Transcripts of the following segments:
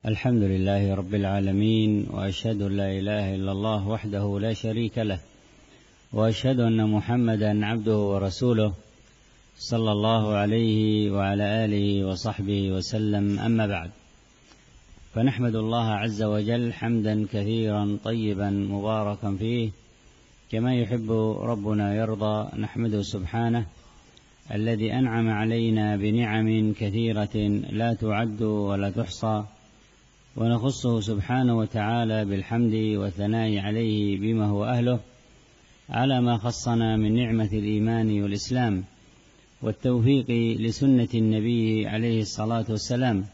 الحمد لله رب العالمين، وأشهد أن لا إله إلا الله وحده لا شريك له، وأشهد أن محمدا عبده ورسوله صلى الله عليه وعلى آله وصحبه وسلم. أما بعد، فنحمد الله عز وجل حمدا كثيرا طيبا مباركا فيه كما يحب ربنا يرضى. نحمده سبحانه الذي أنعم علينا بنعم كثيرة لا تعد ولا تحصى، ونخصه سبحانه وتعالى بالحمد والثناء عليه بما هو أهله على ما خصنا من نعمة الإيمان والإسلام والتوفيق لسنة النبي عليه الصلاة والسلام،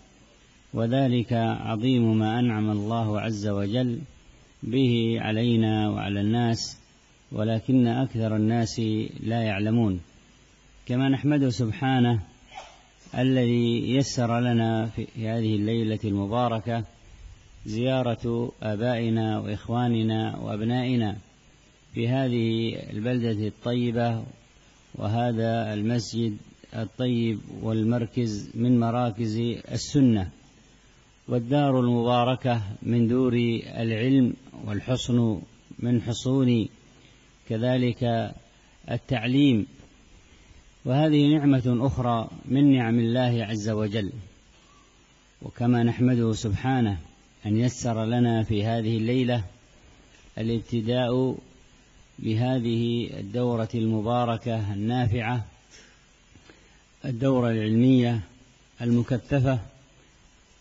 وذلك عظيم ما أنعم الله عز وجل به علينا وعلى الناس، ولكن أكثر الناس لا يعلمون. كما نحمده سبحانه الذي يسر لنا في هذه الليلة المباركة زيارة آبائنا وإخواننا وأبنائنا في هذه البلدة الطيبة وهذا المسجد الطيب والمركز من مراكز السنة والدار المباركة من دور العلم، والحصن من حصون كذلك التعليم، وهذه نعمة أخرى من نعم الله عز وجل. وكما نحمده سبحانه أن يسر لنا في هذه الليلة الابتداء بهذه الدورة المباركة النافعة، الدورة العلمية المكثفة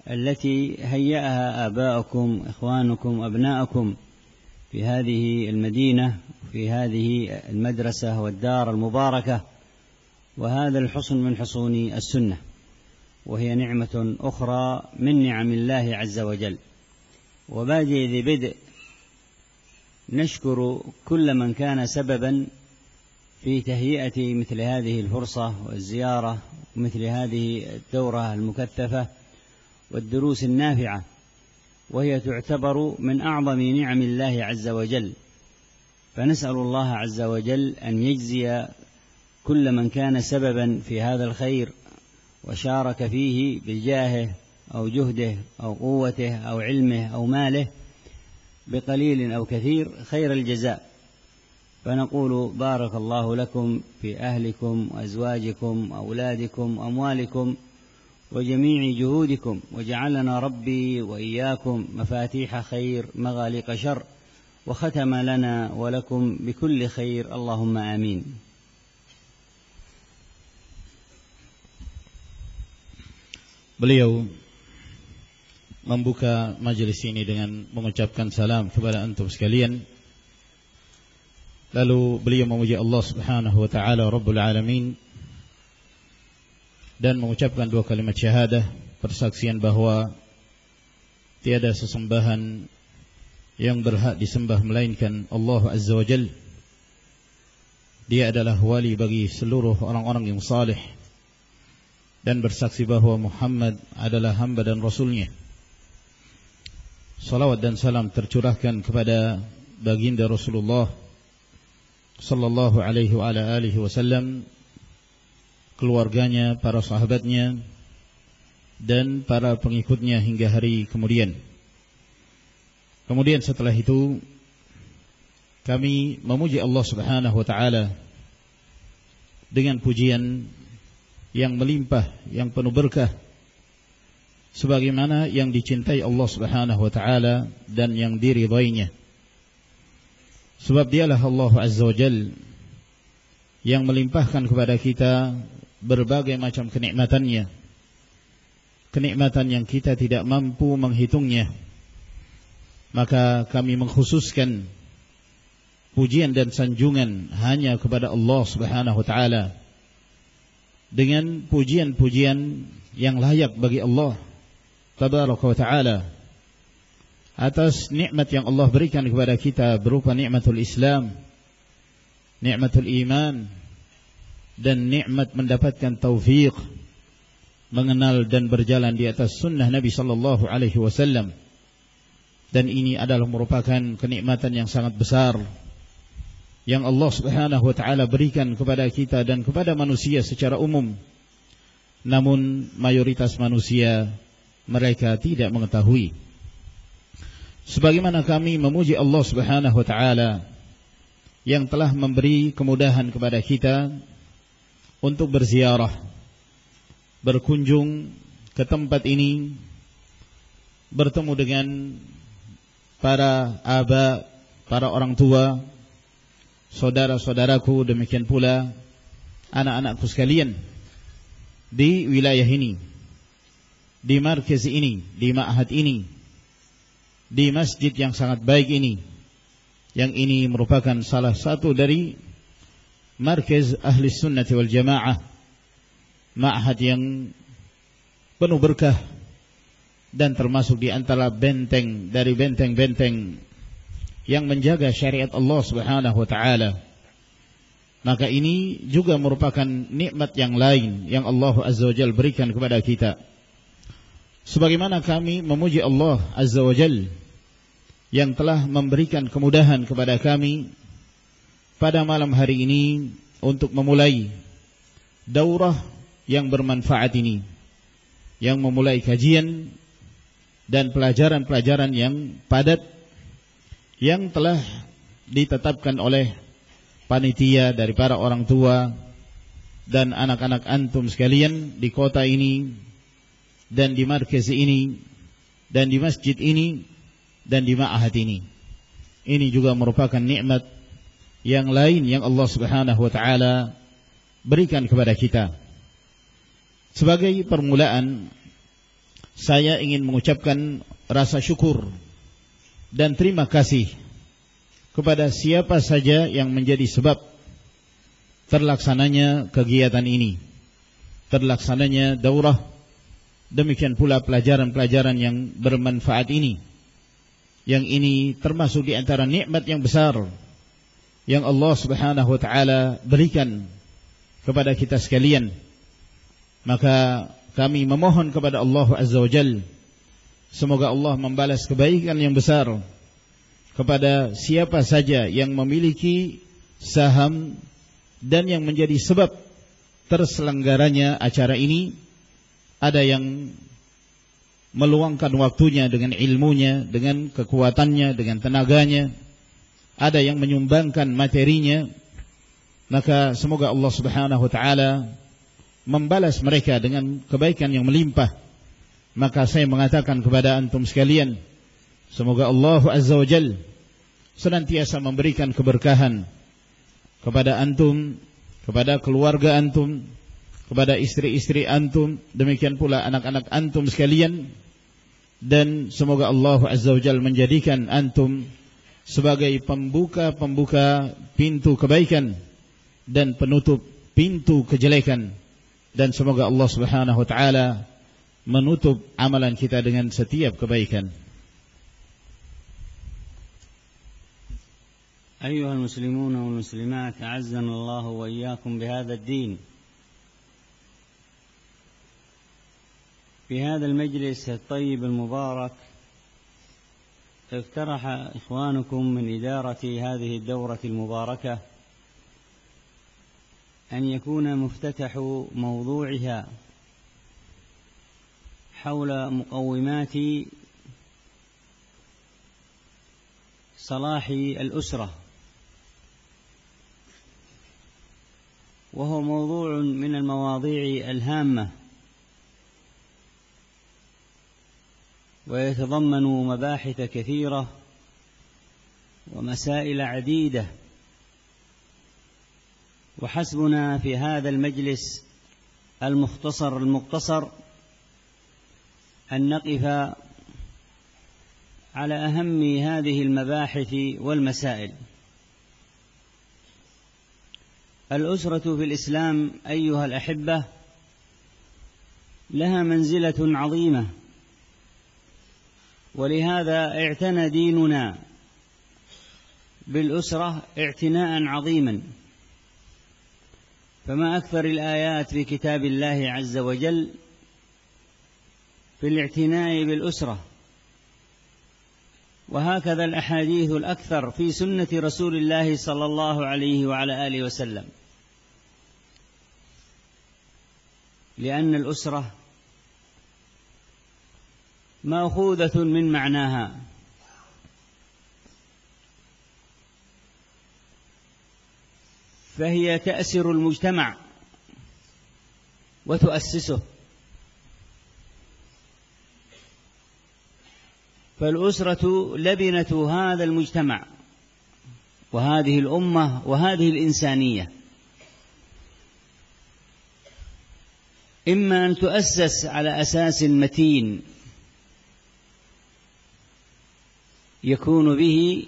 التي هيأها آباؤكم إخوانكم أبناءكم في هذه المدينة، في هذه المدرسة والدار المباركة، وهذا الحصن من حصون السنة، وهي نعمة أخرى من نعم الله عز وجل. وبادئ ذي بدء نشكر كل من كان سببا في تهيئة مثل هذه الفرصة والزيارة ومثل هذه الدورة المكثفة والدروس النافعة، وهي تعتبر من أعظم نعم الله عز وجل. فنسأل الله عز وجل أن يجزي كل من كان سببا في هذا الخير وشارك فيه بجاهه أو جهده أو قوته أو علمه أو ماله بقليل أو كثير خير الجزاء. فنقول بارك الله لكم في أهلكم وأزواجكم وأولادكم وأموالكم وجميع جهودكم، وجعلنا ربي وإياكم مفاتيح خير مغاليق شر، وختم لنا ولكم بكل خير، اللهم آمين. Beliau membuka majelis ini dengan mengucapkan salam kepada antum sekalian. Lalu beliau memuji Allah Subhanahu wa taala Rabbul Alamin dan mengucapkan dua kalimat syahadah, persaksian bahwa tiada sesembahan yang berhak disembah melainkan Allah Azza wa Jalla. Dia adalah wali bagi seluruh orang-orang yang saleh, dan bersaksi bahwa Muhammad adalah hamba dan rasulnya. Salawat dan salam tercurahkan kepada baginda Rasulullah sallallahu alaihi wa ala alihi wasallam, keluarganya, para sahabatnya, dan para pengikutnya hingga hari kemudian. Kemudian setelah itu kami memuji Allah Subhanahu wa taala dengan pujian yang melimpah, yang penuh berkah, sebagaimana yang dicintai Allah Subhanahu wa taala dan yang diridainya. Sebab dialah Allah Azza wa Jalla yang melimpahkan kepada kita berbagai macam kenikmatannya, kenikmatan yang kita tidak mampu menghitungnya. Maka kami mengkhususkan pujian dan sanjungan hanya kepada Allah Subhanahu wa taala, dengan pujian-pujian yang layak bagi Allah Tabaraka wa ta'ala atas nikmat yang Allah berikan kepada kita berupa nikmatul Islam, nikmatul iman, dan nikmat mendapatkan taufik mengenal dan berjalan di atas sunnah Nabi sallallahu alaihi wasallam. Dan ini adalah merupakan kenikmatan yang sangat besar yang Allah Subhanahu wa taala berikan kepada kita dan kepada manusia secara umum. Namun mayoritas manusia mereka tidak mengetahui. Sebagaimana kami memuji Allah Subhanahu wa taala yang telah memberi kemudahan kepada kita untuk berziarah, berkunjung ke tempat ini, bertemu dengan para para orang tua, saudara-saudaraku, demikian pula anak-anakku sekalian di wilayah ini, di markaz ini, di ma'had ini, di masjid yang sangat baik ini, yang ini merupakan salah satu dari markaz ahli sunnati wal jamaah, ma'had yang penuh berkah dan termasuk di antara benteng dari benteng-benteng yang menjaga syariat Allah Subhanahu wa taala. Maka ini juga merupakan nikmat yang lain yang Allah Azza wa Jalla berikan kepada kita. Sebagaimana kami memuji Allah Azza wa Jalla yang telah memberikan kemudahan kepada kami pada malam hari ini untuk memulai daurah yang bermanfaat ini, yang memulai kajian dan pelajaran-pelajaran yang padat yang telah ditetapkan oleh panitia dari para orang tua dan anak-anak antum sekalian di kota ini dan di markaz ini dan di masjid ini dan di ma'had ini. Ini juga merupakan nikmat yang lain yang Allah Subhanahu wa taala berikan kepada kita. Sebagai permulaan, saya ingin mengucapkan rasa syukur dan terima kasih kepada siapa saja yang menjadi sebab terlaksananya kegiatan ini, terlaksananya daurah, demikian pula pelajaran-pelajaran yang bermanfaat ini. Yang ini termasuk di antara nikmat yang besar yang Allah Subhanahu wa taala berikan kepada kita sekalian. Maka kami memohon kepada Allah Azza wa Jalla, semoga Allah membalas kebaikan yang besar kepada siapa saja yang memiliki saham dan yang menjadi sebab terselenggaranya acara ini. Ada yang meluangkan waktunya dengan ilmunya, dengan kekuatannya, dengan tenaganya. Ada yang menyumbangkan materinya. Maka semoga Allah Subhanahu wa taala membalas mereka dengan kebaikan yang melimpah. Maka saya mengatakan kepada antum sekalian, semoga Allah Azza wa Jalla senantiasa memberikan keberkahan kepada antum, kepada keluarga antum, kepada istri-istri antum, demikian pula anak-anak antum sekalian. Dan semoga Allah Azza wa Jalla menjadikan antum sebagai pembuka-pembuka pintu kebaikan dan penutup pintu kejelekan. Dan semoga Allah Subhanahu wa taala menutup amalan kita dengan setiap kebaikan. أيها المسلمون والمسلمات أعزنا الله وإياكم بهذا الدين. في هذا المجلس الطيب المبارك اقترح إخوانكم من إدارة هذه الدورة المباركة أن يكون مفتتح موضوعها حول مقومات صلاح الأسرة، وهو موضوع من المواضيع الهامة ويتضمن مباحث كثيرة ومسائل عديدة. وحسبنا في هذا المجلس المقتصر أن نقف على أهم هذه المباحث والمسائل. الأسرة في الإسلام أيها الأحبة لها منزلة عظيمة، ولهذا اعتنى ديننا بالأسرة اعتناء عظيما. فما أكثر الآيات في كتاب الله عز وجل في الاعتناء بالأسرة، وهكذا الأحاديث الأكثر في سنة رسول الله صلى الله عليه وعلى آله وسلم. لأن الأسرة مأخوذة من معناها، فهي تأسر المجتمع وتؤسسه. فالأسرة لبنة هذا المجتمع وهذه الأمة وهذه الإنسانية، إما أن تؤسس على أساس متين يكون به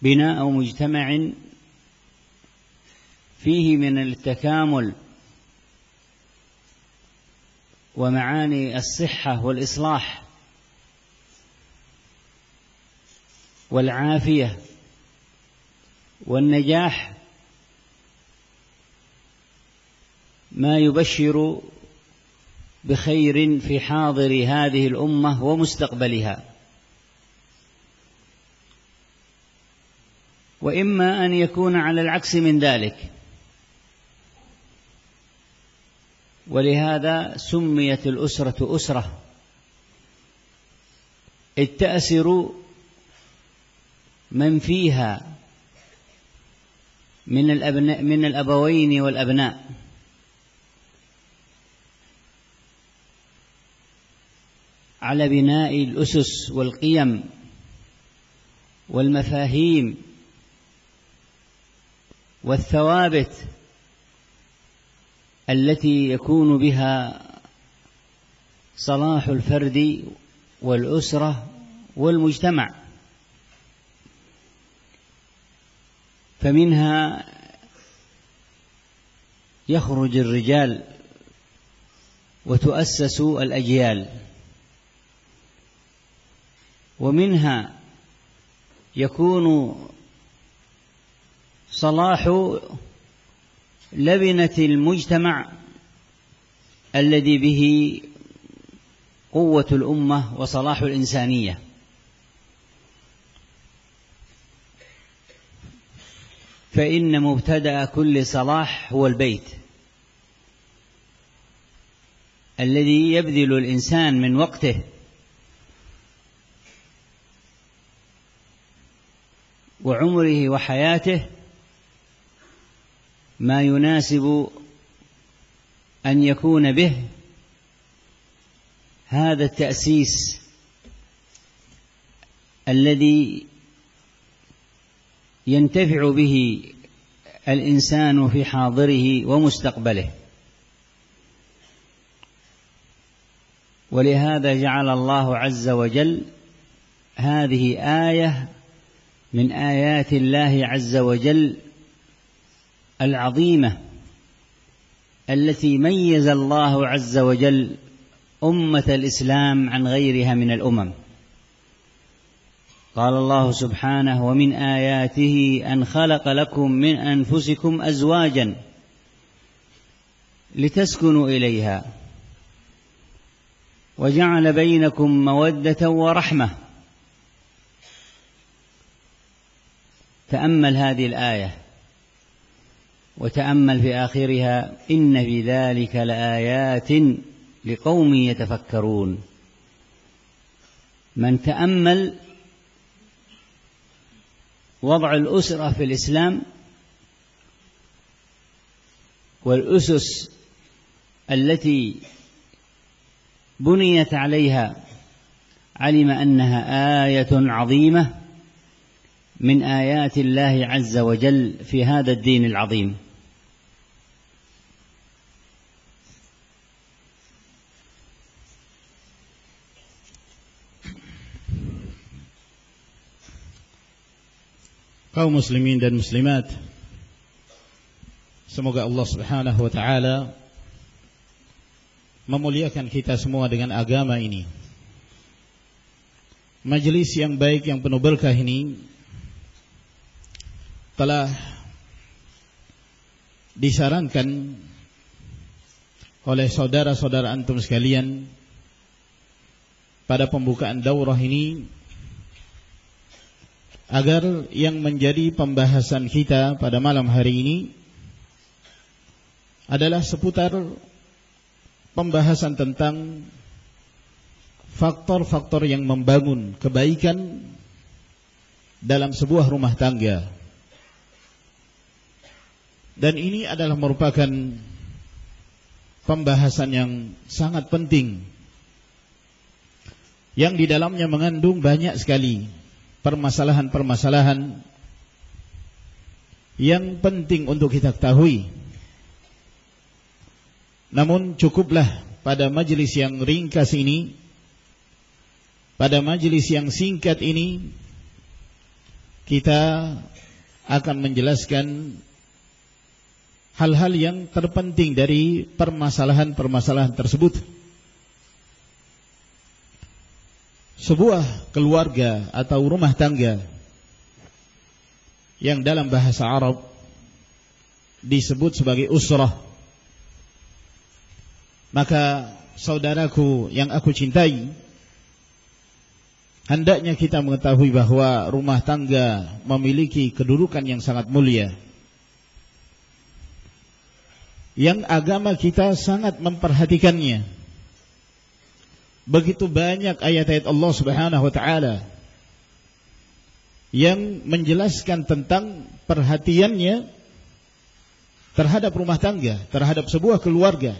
بناء مجتمع فيه من التكامل ومعاني الصحة والإصلاح والعافية والنجاح، ما يبشر بخير في حاضر هذه الأمة ومستقبلها. وإما أن يكون على العكس من ذلك، ولهذا سميت الأسرة أسرة، إذ تأسر من فيها من الأبوين والأبناء، على بناء الأسس والقيم والمفاهيم والثوابت التي يكون بها صلاح الفرد والأسرة والمجتمع. فمنها يخرج الرجال وتؤسس الأجيال، ومنها يكون صلاح لبنة المجتمع الذي به قوة الأمة وصلاح الإنسانية. فإن مبتدأ كل صلاح هو البيت الذي يبذل الإنسان من وقته وعمره وحياته ما يناسب أن يكون به هذا التأسيس الذي ينتفع به الإنسان في حاضره ومستقبله. ولهذا جعل الله عز وجل هذه آية من آيات الله عز وجل العظيمة التي ميز الله عز وجل أمة الإسلام عن غيرها من الأمم. قال الله سبحانه: ومن آياته أن خلق لكم من أنفسكم أزواجا لتسكنوا إليها وجعل بينكم مودة ورحمة. تأمل هذه الآية وتأمل في آخرها: إن في ذلك لآيات لقوم يتفكرون. من تأمل وضع الأسرة في الإسلام والأسس التي بنيت عليها علم أنها آية عظيمة من آيات الله عز وجل في هذا الدين العظيم. Kaum muslimin dan muslimat, semoga Allah Subhanahu wa taala memuliakan kita semua dengan agama ini. Majelis yang baik yang penuh berkah ini telah disarankan oleh saudara-saudara antum sekalian pada pembukaan daurah ini agar yang menjadi pembahasan kita pada malam hari ini adalah seputar pembahasan tentang faktor-faktor yang membangun kebaikan dalam sebuah rumah tangga. Dan ini adalah merupakan pembahasan yang sangat penting, yang di dalamnya mengandung banyak sekali permasalahan-permasalahan yang penting untuk kita ketahui. Namun cukuplah pada majelis yang ringkas ini, pada majelis yang singkat ini, kita akan menjelaskan hal-hal yang terpenting dari permasalahan-permasalahan tersebut. Sebuah keluarga atau rumah tangga yang dalam bahasa Arab disebut sebagai usrah, maka saudaraku yang aku cintai, hendaknya kita mengetahui bahwa rumah tangga memiliki kedudukan yang sangat mulia, yang agama kita sangat memperhatikannya. Begitu banyak ayat-ayat Allah Subhanahu wa taala yang menjelaskan tentang perhatiannya terhadap rumah tangga, terhadap sebuah keluarga.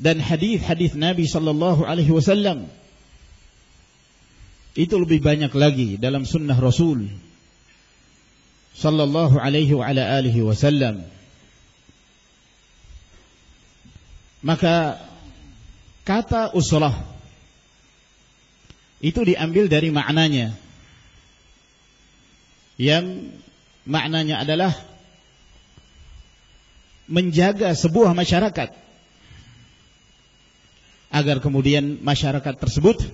Dan hadis-hadis Nabi sallallahu alaihi wasallam itu lebih banyak lagi dalam sunnah Rasul sallallahu alaihi wa ala alihi wasallam. Maka kata usrah itu diambil dari maknanya, yang maknanya adalah menjaga sebuah masyarakat agar kemudian masyarakat tersebut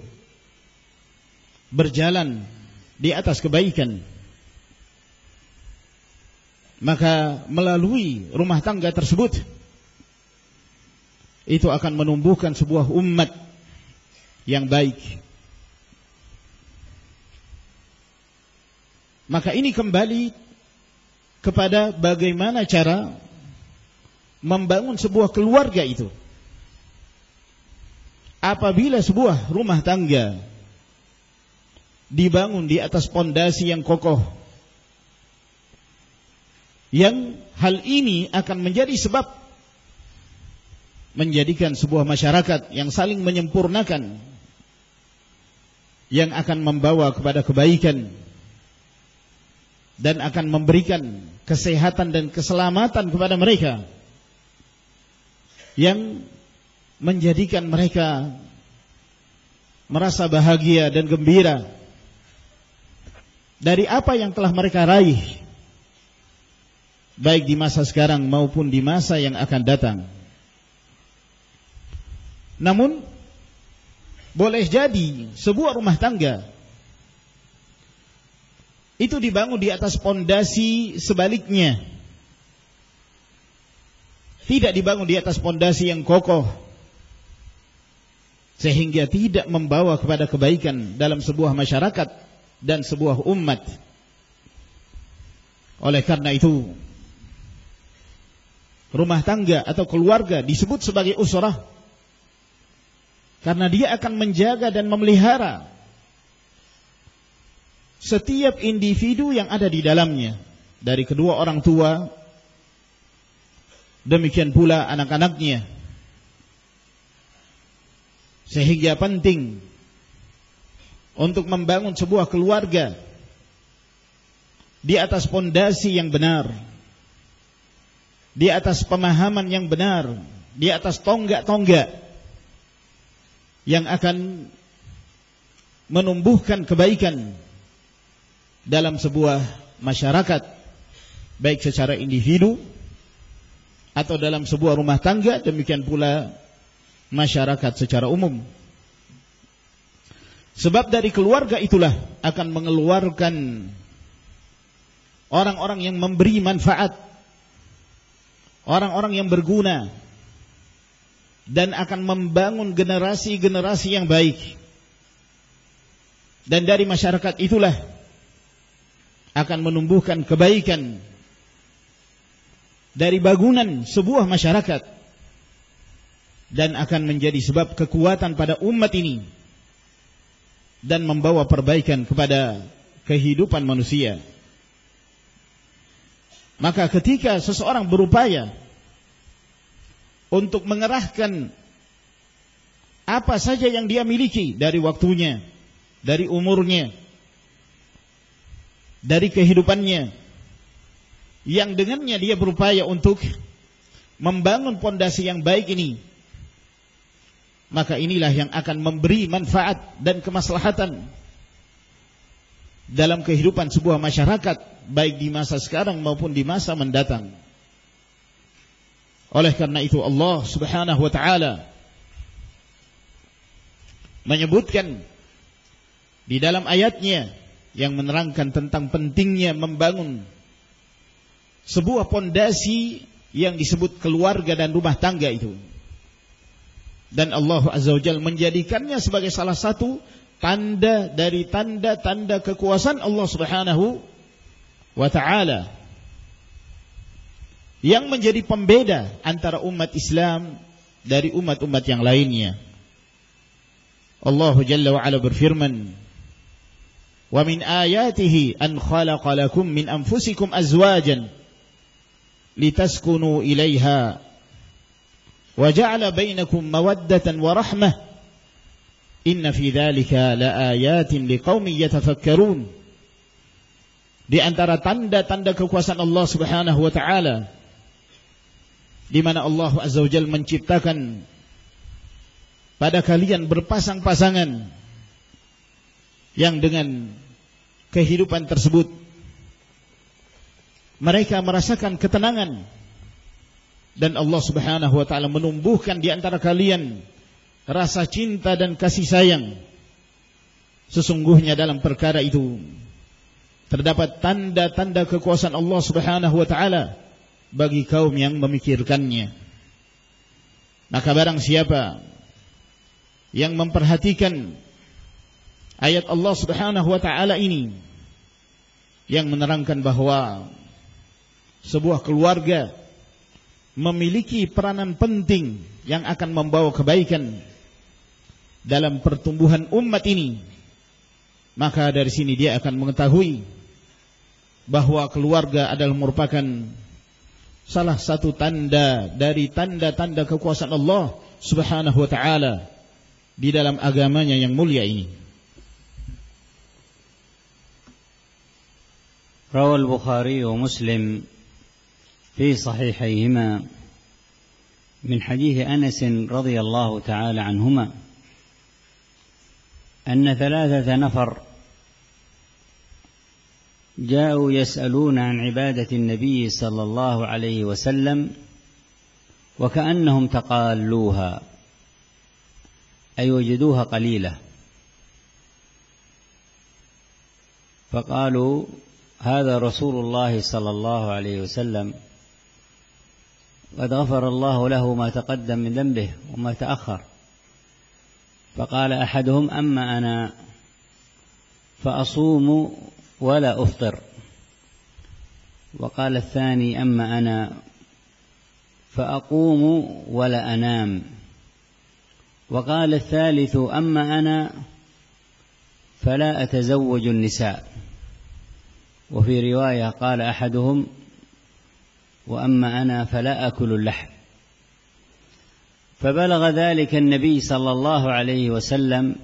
berjalan di atas kebaikan. Maka melalui rumah tangga tersebut itu akan menumbuhkan sebuah umat yang baik. Maka ini kembali kepada bagaimana cara membangun sebuah keluarga itu. Apabila sebuah rumah tangga dibangun di atas pondasi yang kokoh, yang hal ini akan menjadi sebab menjadikan sebuah masyarakat yang saling menyempurnakan, yang akan membawa kepada kebaikan dan akan memberikan kesehatan dan keselamatan kepada mereka, yang menjadikan mereka merasa bahagia dan gembira dari apa yang telah mereka raih, baik di masa sekarang maupun di masa yang akan datang. Namun boleh jadi sebuah rumah tangga itu dibangun di atas pondasi sebaliknya, tidak dibangun di atas pondasi yang kokoh, sehingga tidak membawa kepada kebaikan dalam sebuah masyarakat dan sebuah umat. Oleh karena itu, rumah tangga atau keluarga disebut sebagai usrah, karena dia akan menjaga dan memelihara setiap individu yang ada di dalamnya, dari kedua orang tua, demikian pula anak-anaknya. Sehingga penting untuk membangun sebuah keluarga di atas pondasi yang benar, di atas pemahaman yang benar, di atas tonggak-tonggak yang akan menumbuhkan kebaikan dalam sebuah masyarakat, baik secara individu atau dalam sebuah rumah tangga, demikian pula masyarakat secara umum. Sebab dari keluarga itulah akan mengeluarkan orang-orang yang memberi manfaat, orang-orang yang berguna, dan akan membangun generasi-generasi yang baik. Dan dari masyarakat itulah akan menumbuhkan kebaikan dari bangunan sebuah masyarakat. dan akan menjadi sebab kekuatan pada umat ini dan membawa perbaikan kepada kehidupan manusia. Maka ketika seseorang berupaya untuk mengerahkan apa saja yang dia miliki dari waktunya, dari umurnya, dari kehidupannya, yang dengannya dia berupaya untuk membangun pondasi yang baik ini, maka inilah yang akan memberi manfaat dan kemaslahatan dalam kehidupan sebuah masyarakat, baik di masa sekarang maupun di masa mendatang. Oleh karena itu Allah Subhanahu wa ta'ala menyebutkan di dalam ayatnya yang menerangkan tentang pentingnya membangun sebuah pondasi yang disebut keluarga dan rumah tangga itu. Dan Allah Azza wa Jalla menjadikannya sebagai salah satu tanda dari tanda-tanda kekuasaan Allah Subhanahu wa ta'ala, yang menjadi pembeda antara umat Islam dari umat-umat yang lainnya. Allah Jalla wa Ala berfirman, "Wa min ayatihi an khalaqa lakum min anfusikum azwajan litaskunu ilaiha wa ja'ala bainakum mawaddatan wa rahmah inna fi dzalika laayatin liqaumin yatafakkarun." Di antara tanda-tanda kekuasaan Allah Subhanahu wa ta'ala, di mana Allah Azza wa Jalla menciptakan pada kalian berpasang-pasangan yang dengan kehidupan tersebut mereka merasakan ketenangan, dan Allah Subhanahu wa ta'ala menumbuhkan di antara kalian rasa cinta dan kasih sayang. Sesungguhnya dalam perkara itu terdapat tanda-tanda kekuasaan Allah Subhanahu wa ta'ala bagi kaum yang memikirkannya. Maka barang siapa yang memperhatikan ayat Allah Subhanahu wa ta'ala ini, yang menerangkan bahwa sebuah keluarga memiliki peranan penting yang akan membawa kebaikan dalam pertumbuhan umat ini, maka dari sini dia akan mengetahui bahwa keluarga adalah merupakan salah satu tanda dari tanda-tanda kekuasaan Allah Subhanahu wa ta'ala di dalam agamanya yang mulia ini. روى البخاري ومسلم في صحيحيهما من حديث أنس رضي الله تعالى عنهما أن 3 نفر جاءوا يسألون عن عبادة النبي صلى الله عليه وسلم وكأنهم تقالوها أي وجدوها قليلة، فقالوا هذا رسول الله صلى الله عليه وسلم قد غفر الله له ما تقدم من ذنبه وما تأخر. فقال أحدهم أما أنا فأصوم ولا أفطر، وقال الثاني أما أنا فأقوم ولا أنام، وقال الثالث أما أنا فلا أتزوج النساء. وفي رواية قال أحدهم وأما أنا فلا أكل اللحم. فبلغ ذلك النبي صلى الله عليه وسلم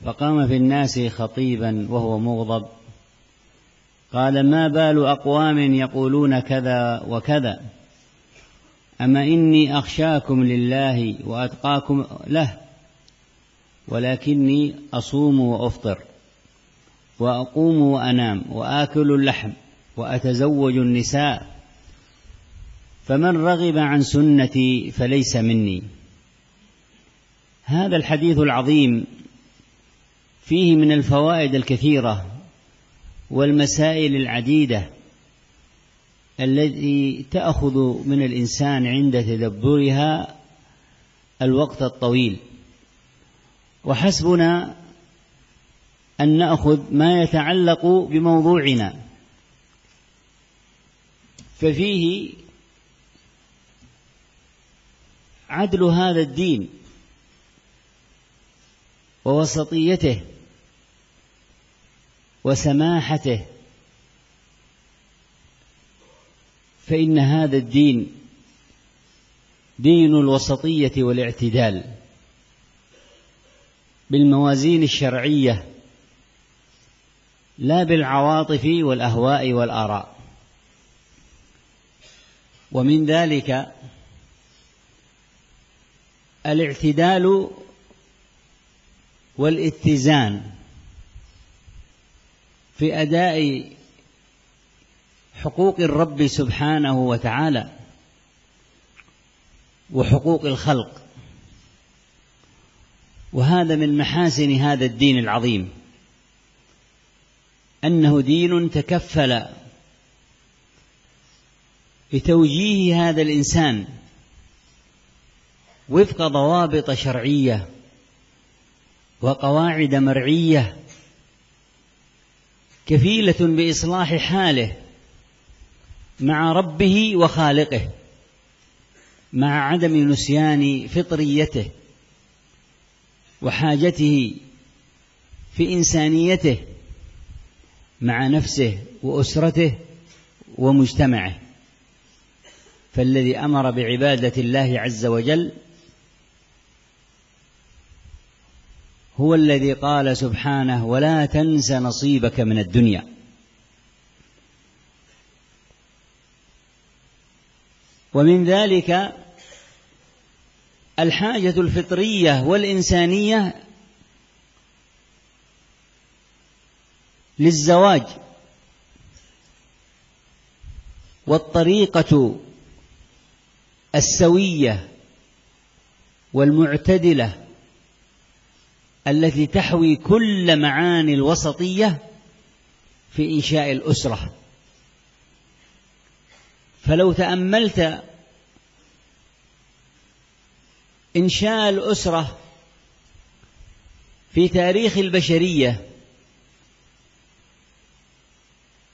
فقام في الناس خطيبا وهو مغضب قال ما بال أقوام يقولون كذا وكذا، أما إني أخشاكم لله وأتقاكم له، ولكني أصوم وأفطر وأقوم وأنام وآكل اللحم وأتزوج النساء، فمن رغب عن سنتي فليس مني. هذا الحديث العظيم فيه من الفوائد الكثيرة والمسائل العديدة التي تأخذ من الإنسان عند تدبرها الوقت الطويل، وحسبنا أن نأخذ ما يتعلق بموضوعنا. ففيه عدل هذا الدين ووسطيته وسماحته، فإن هذا الدين دين الوسطية والاعتدال بالموازين الشرعية، لا بالعواطف والأهواء والآراء. ومن ذلك الاعتدال والاتزان في أداء حقوق الرب سبحانه وتعالى وحقوق الخلق، وهذا من محاسن هذا الدين العظيم، أنه دين تكفل بتوجيه هذا الإنسان وفق ضوابط شرعية وقواعد مرعية كفيلة بإصلاح حاله مع ربه وخالقه، مع عدم نسيان فطريته وحاجته في إنسانيته مع نفسه وأسرته ومجتمعه. فالذي أمر بعبادة الله عز وجل هو الذي قال سبحانه: ولا تنس نصيبك من الدنيا. ومن ذلك الحاجة الفطرية والإنسانية للزواج، والطريقة السوية والمعتدلة التي تحوي كل معاني الوسطية في إنشاء الأسرة. فلو تأملت إنشاء الأسرة في تاريخ البشرية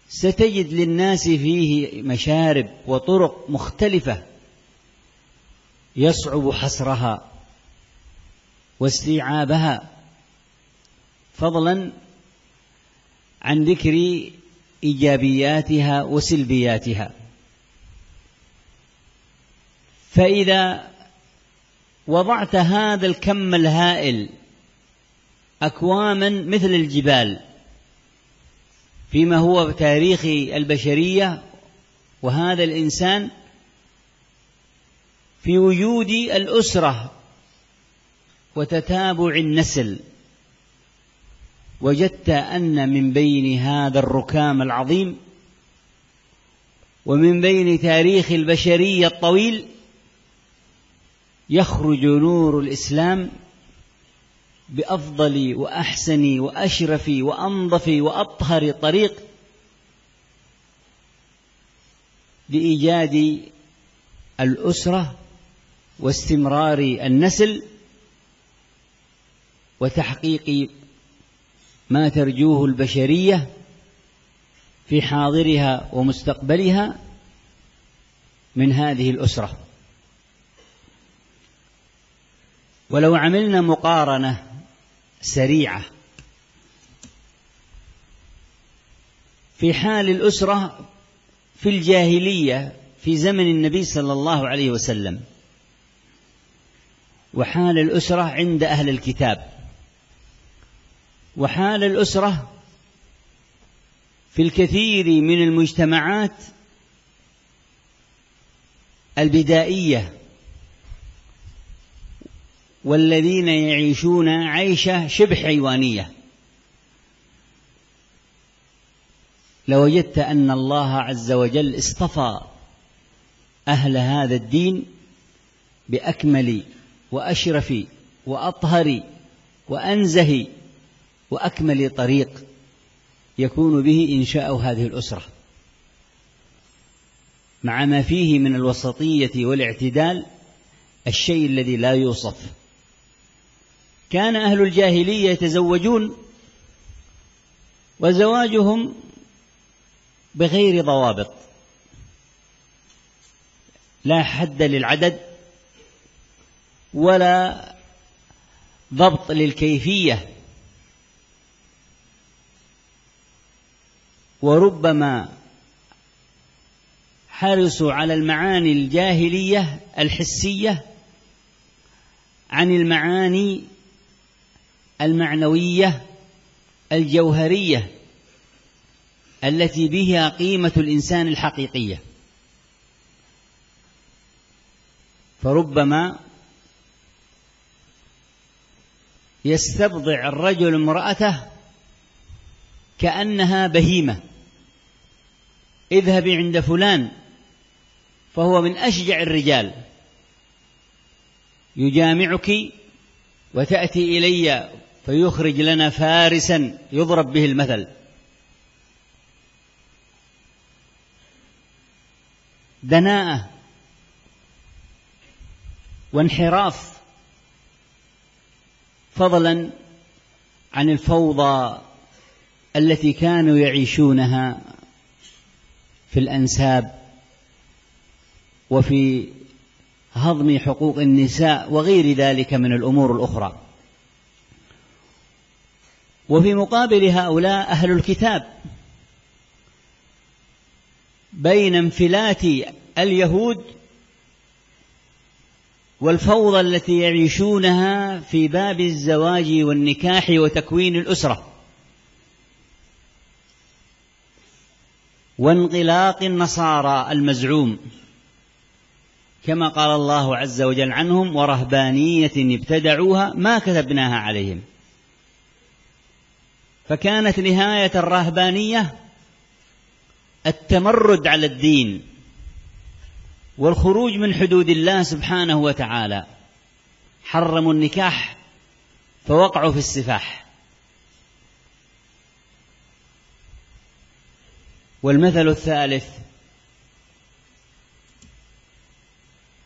ستجد للناس فيه مشارب وطرق مختلفة يصعب حصرها واستيعابها، فضلا عن ذكر إيجابياتها وسلبياتها. فإذا وضعت هذا الكم الهائل أكواما مثل الجبال فيما هو تاريخ البشرية وهذا الإنسان، في وجود الأسرة وتتابع النسل، وجدت أن من بين هذا الركام العظيم ومن بين تاريخ البشرية الطويل يخرج نور الإسلام بأفضل وأحسن وأشرف وأنظف وأطهر طريق لإيجاد الأسرة واستمرار النسل وتحقيق ما ترجوه البشرية في حاضرها ومستقبلها من هذه الأسرة. ولو عملنا مقارنة سريعة في حال الأسرة في الجاهلية في زمن النبي صلى الله عليه وسلم، وحال الأسرة عند أهل الكتاب، وحال الأسرة في الكثير من المجتمعات البدائية والذين يعيشون عيشة شبه حيوانية، لوجدت أن الله عز وجل اصطفى أهل هذا الدين بأكمل وأشرف وأطهر وأنزه وأكمل طريق يكون به إنشاء هذه الأسرة، مع ما فيه من الوسطية والاعتدال الشيء الذي لا يوصف. كان أهل الجاهلية يتزوجون وزواجهم بغير ضوابط، لا حد للعدد ولا ضبط للكيفية، وربما حرصوا على المعاني الجاهلية الحسية عن المعاني المعنوية الجوهرية التي بها قيمة الإنسان الحقيقية. فربما يستبضع الرجل امرأته كأنها بهيمة: اذهبي عند فلان فهو من أشجع الرجال، يجامعك وتأتي إلي فيخرج لنا فارسا يضرب به المثل. دناءة وانحراف، فضلا عن الفوضى التي كانوا يعيشونها في الأنساب وفي هضم حقوق النساء وغير ذلك من الأمور الأخرى. وفي مقابل هؤلاء أهل الكتاب، بين انفلات اليهود والفوضى التي يعيشونها في باب الزواج والنكاح وتكوين الأسرة، وانغلاق النصارى المزعوم كما قال الله عز وجل عنهم: ورهبانية ابتدعوها ما كتبناها عليهم. فكانت نهاية الرهبانية التمرد على الدين والخروج من حدود الله سبحانه وتعالى. حرموا النكاح فوقعوا في السفاح. والمثل الثالث: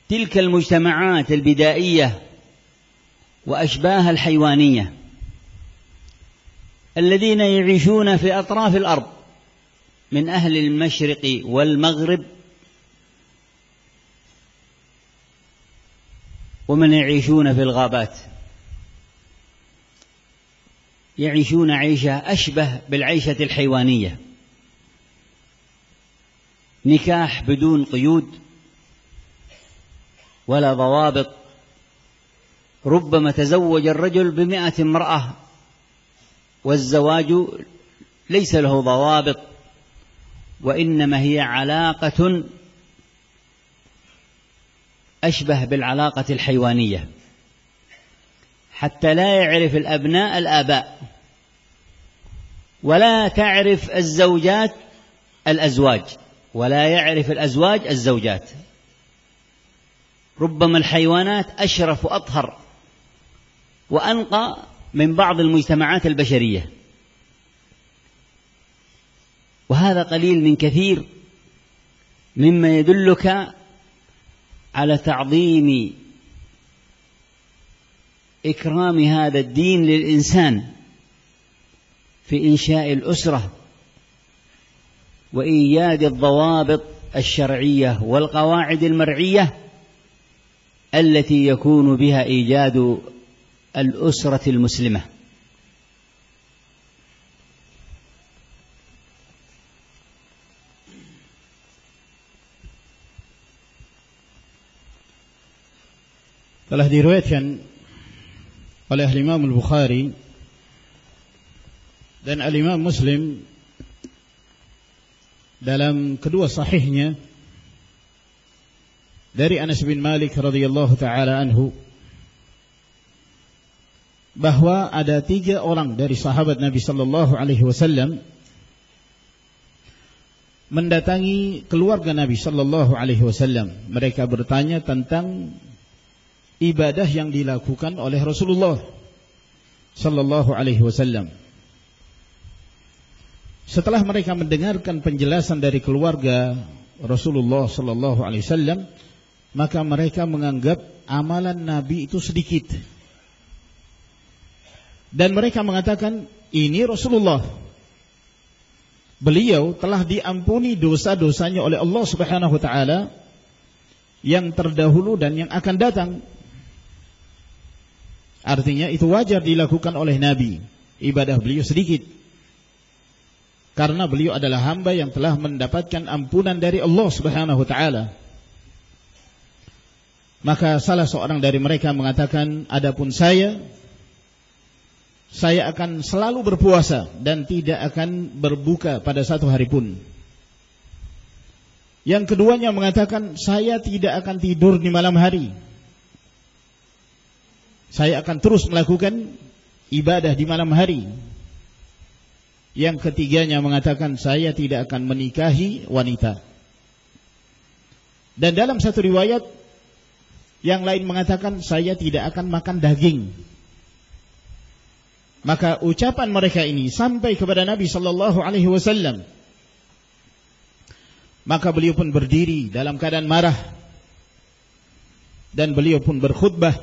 تلك المجتمعات البدائية وأشباه الحيوانية الذين يعيشون في أطراف الأرض من أهل المشرق والمغرب، ومن يعيشون في الغابات، يعيشون عيشة أشبه بالعيشة الحيوانية: نكاح بدون قيود ولا ضوابط. ربما تزوج الرجل ب100 امرأة والزواج ليس له ضوابط، وإنما هي علاقة أشبه بالعلاقة الحيوانية، حتى لا يعرف الأبناء الآباء، ولا تعرف الزوجات الأزواج، ولا يعرف الأزواج الزوجات. ربما الحيوانات أشرف وأطهر وأنقى من بعض المجتمعات البشرية، وهذا قليل من كثير مما يدلك على تعظيم إكرام هذا الدين للإنسان في إنشاء الأسرة وإيجاد الضوابط الشرعية والقواعد المرعية التي يكون بها إيجاد الأسرة المسلمة. Telah diriwayatkan oleh Imam Al-Bukhari dan Al-Imam Muslim dalam kedua sahihnya dari Anas bin Malik radhiyallahu taala anhu bahwa ada 3 orang dari sahabat Nabi sallallahu alaihi wasallam mendatangi keluarga Nabi sallallahu alaihi wasallam. Mereka bertanya tentang ibadah yang dilakukan oleh Rasulullah sallallahu alaihi wasallam. Setelah mereka mendengarkan penjelasan dari keluarga Rasulullah sallallahu alaihi wasallam, maka mereka menganggap amalan Nabi itu sedikit. Dan mereka mengatakan, ini Rasulullah, beliau telah diampuni dosa-dosanya oleh Allah Subhanahu wa taala yang terdahulu dan yang akan datang. Artinya itu wajar dilakukan oleh Nabi. Ibadah beliau sedikit, karena beliau adalah hamba yang telah mendapatkan ampunan dari Allah Subhanahu wa ta'ala. Maka salah seorang dari mereka mengatakan, adapun saya akan selalu berpuasa dan tidak akan berbuka pada satu hari pun. Yang keduanya mengatakan, saya tidak akan tidur di malam hari. Saya akan terus melakukan ibadah di malam hari. Yang ketiganya mengatakan, saya tidak akan menikahi wanita. Dan dalam satu riwayat yang lain mengatakan, saya tidak akan makan daging. Maka ucapan mereka ini sampai kepada Nabi sallallahu alaihi wasallam. Maka beliau pun berdiri dalam keadaan marah, dan beliau pun berkhutbah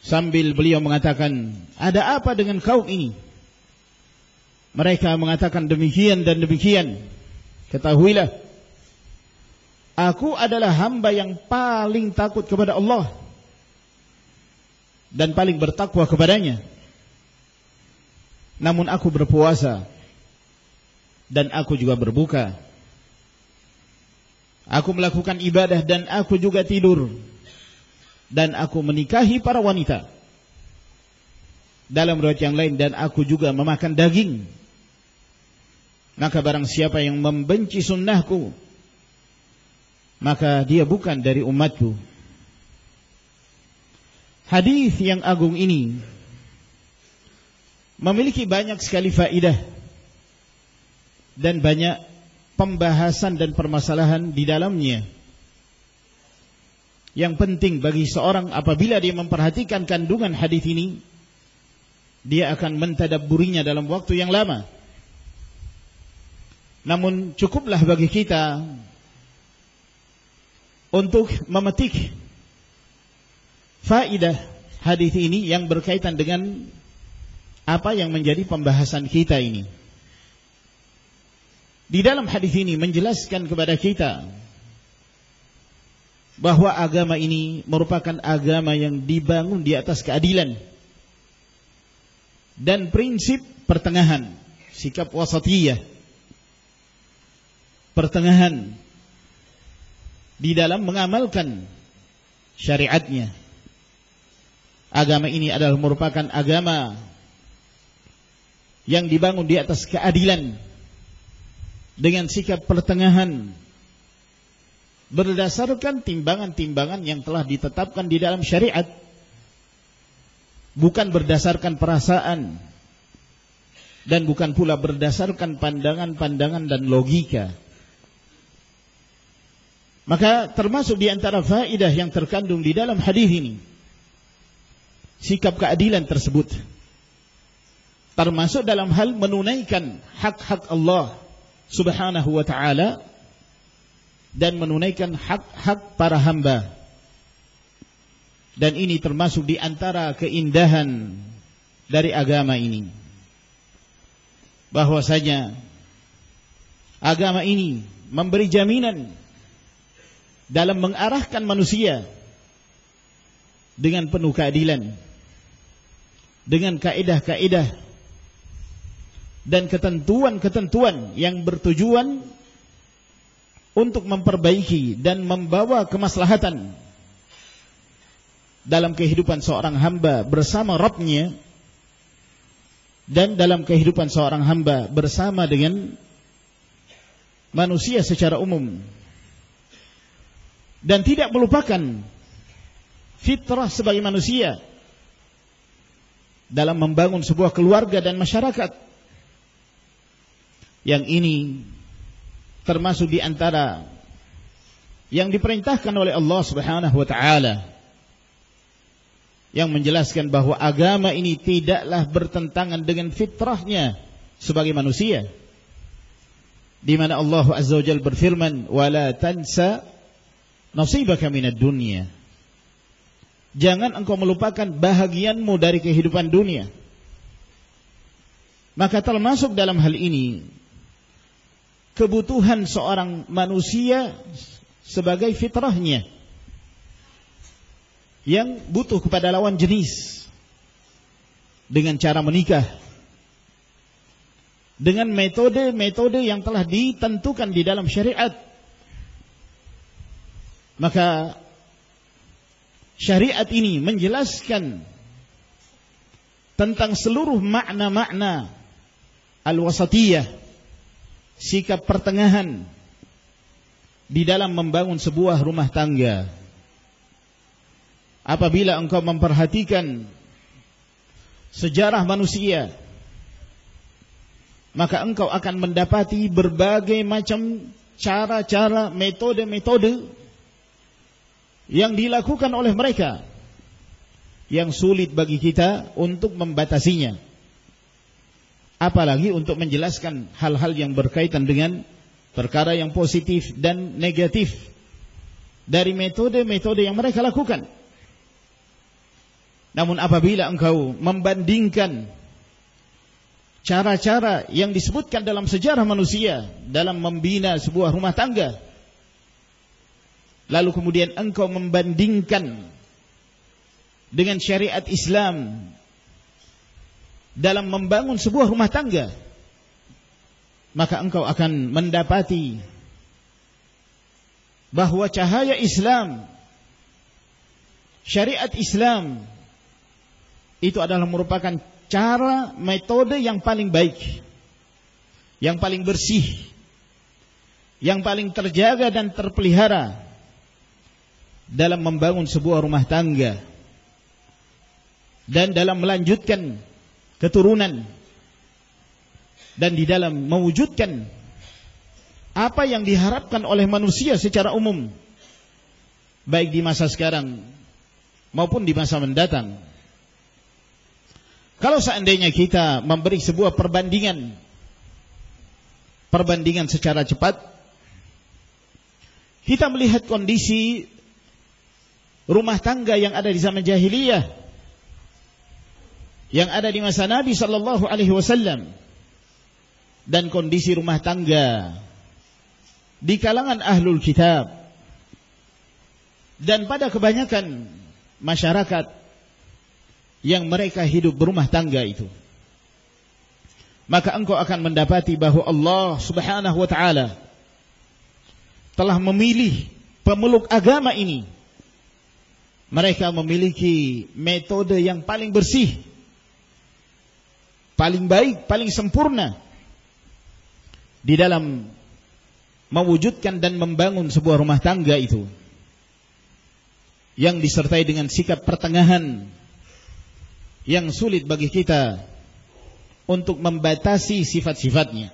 sambil beliau mengatakan, ada apa dengan kaum ini? Mereka mengatakan demikian dan demikian. Ketahuilah, aku adalah hamba yang paling takut kepada Allah dan paling bertakwa kepadanya. Namun aku berpuasa dan aku juga berbuka. Aku melakukan ibadah dan aku juga tidur. Dan aku menikahi para wanita. Dalam riwayat yang lain, dan aku juga memakan daging. Maka barang siapa yang membenci sunnahku, maka dia bukan dari umatku. Hadis yang agung ini memiliki banyak sekali faedah dan banyak pembahasan dan permasalahan di dalamnya. Yang penting bagi seorang apabila dia memperhatikan kandungan hadis ini, dia akan mentadabburinya dalam waktu yang lama. Namun cukuplah bagi kita untuk memetik faedah hadis ini yang berkaitan dengan apa yang menjadi pembahasan kita ini. Di dalam hadis ini menjelaskan kepada kita bahwa agama ini merupakan agama yang dibangun di atas keadilan dan prinsip pertengahan, sikap wasatiyah, pertengahan di dalam mengamalkan syariatnya. Agama ini adalah merupakan agama yang dibangun di atas keadilan dengan sikap pertengahan, berdasarkan timbangan-timbangan yang telah ditetapkan di dalam syariat, bukan berdasarkan perasaan dan bukan pula berdasarkan pandangan-pandangan dan logika. Maka termasuk di antara faedah yang terkandung di dalam hadis ini, sikap keadilan tersebut, termasuk dalam hal menunaikan hak-hak Allah Subhanahu wa ta'ala dan menunaikan hak-hak para hamba. Dan ini termasuk di antara keindahan dari agama ini, bahwasanya agama ini memberi jaminan dalam mengarahkan manusia dengan penuh keadilan, dengan kaidah-kaidah dan ketentuan-ketentuan yang bertujuan untuk memperbaiki dan membawa kemaslahatan dalam kehidupan seorang hamba bersama Rabb-nya dan dalam kehidupan seorang hamba bersama dengan manusia secara umum, dan tidak melupakan fitrah sebagai manusia dalam membangun sebuah keluarga dan masyarakat. Yang ini termasuk di antara yang diperintahkan oleh Allah Subhanahu wa ta'ala, yang menjelaskan bahwa agama ini tidaklah bertentangan dengan fitrahnya sebagai manusia, di mana Allah Azza wa Jalla berfirman, "Wala tansa nasibaka minad dunya." Jangan engkau melupakan bahagianmu dari kehidupan dunia. Maka termasuk dalam hal ini kebutuhan seorang manusia sebagai fitrahnya, yang butuh kepada lawan jenis dengan cara menikah, dengan metode-metode yang telah ditentukan di dalam syariat. Maka syariat ini menjelaskan tentang seluruh makna-makna al-wasatiyah, sikap pertengahan di dalam membangun sebuah rumah tangga. Apabila engkau memperhatikan sejarah manusia, maka engkau akan mendapati berbagai macam cara-cara, metode-metode yang dilakukan oleh mereka, yang sulit bagi kita untuk membatasinya, apalagi untuk menjelaskan hal-hal yang berkaitan dengan perkara yang positif dan negatif dari metode-metode yang mereka lakukan. Namun apabila engkau membandingkan cara-cara yang disebutkan dalam sejarah manusia dalam membina sebuah rumah tangga, lalu kemudian engkau membandingkan dengan syariat Islam dalam membangun sebuah rumah tangga, maka engkau akan mendapati bahwa cahaya Islam, syariat Islam itu adalah merupakan cara, metode yang paling baik, yang paling bersih, yang paling terjaga dan terpelihara dalam membangun sebuah rumah tangga dan dalam melanjutkan keturunan dan di dalam mewujudkan apa yang diharapkan oleh manusia secara umum, baik di masa sekarang maupun di masa mendatang. Kalau seandainya kita memberi sebuah perbandingan secara cepat, kita melihat kondisi rumah tangga yang ada di zaman jahiliyah, yang ada di masa Nabi sallallahu alaihi wasallam, dan kondisi rumah tangga di kalangan ahlul kitab dan pada kebanyakan masyarakat yang mereka hidup berumah tangga itu, maka engkau akan mendapati bahwa Allah Subhanahu wa taala telah memilih pemeluk agama ini. Mereka memiliki metode yang paling bersih, paling baik, paling sempurna di dalam mewujudkan dan membangun sebuah rumah tangga itu, yang disertai dengan sikap pertengahan yang sulit bagi kita untuk membatasi sifat-sifatnya.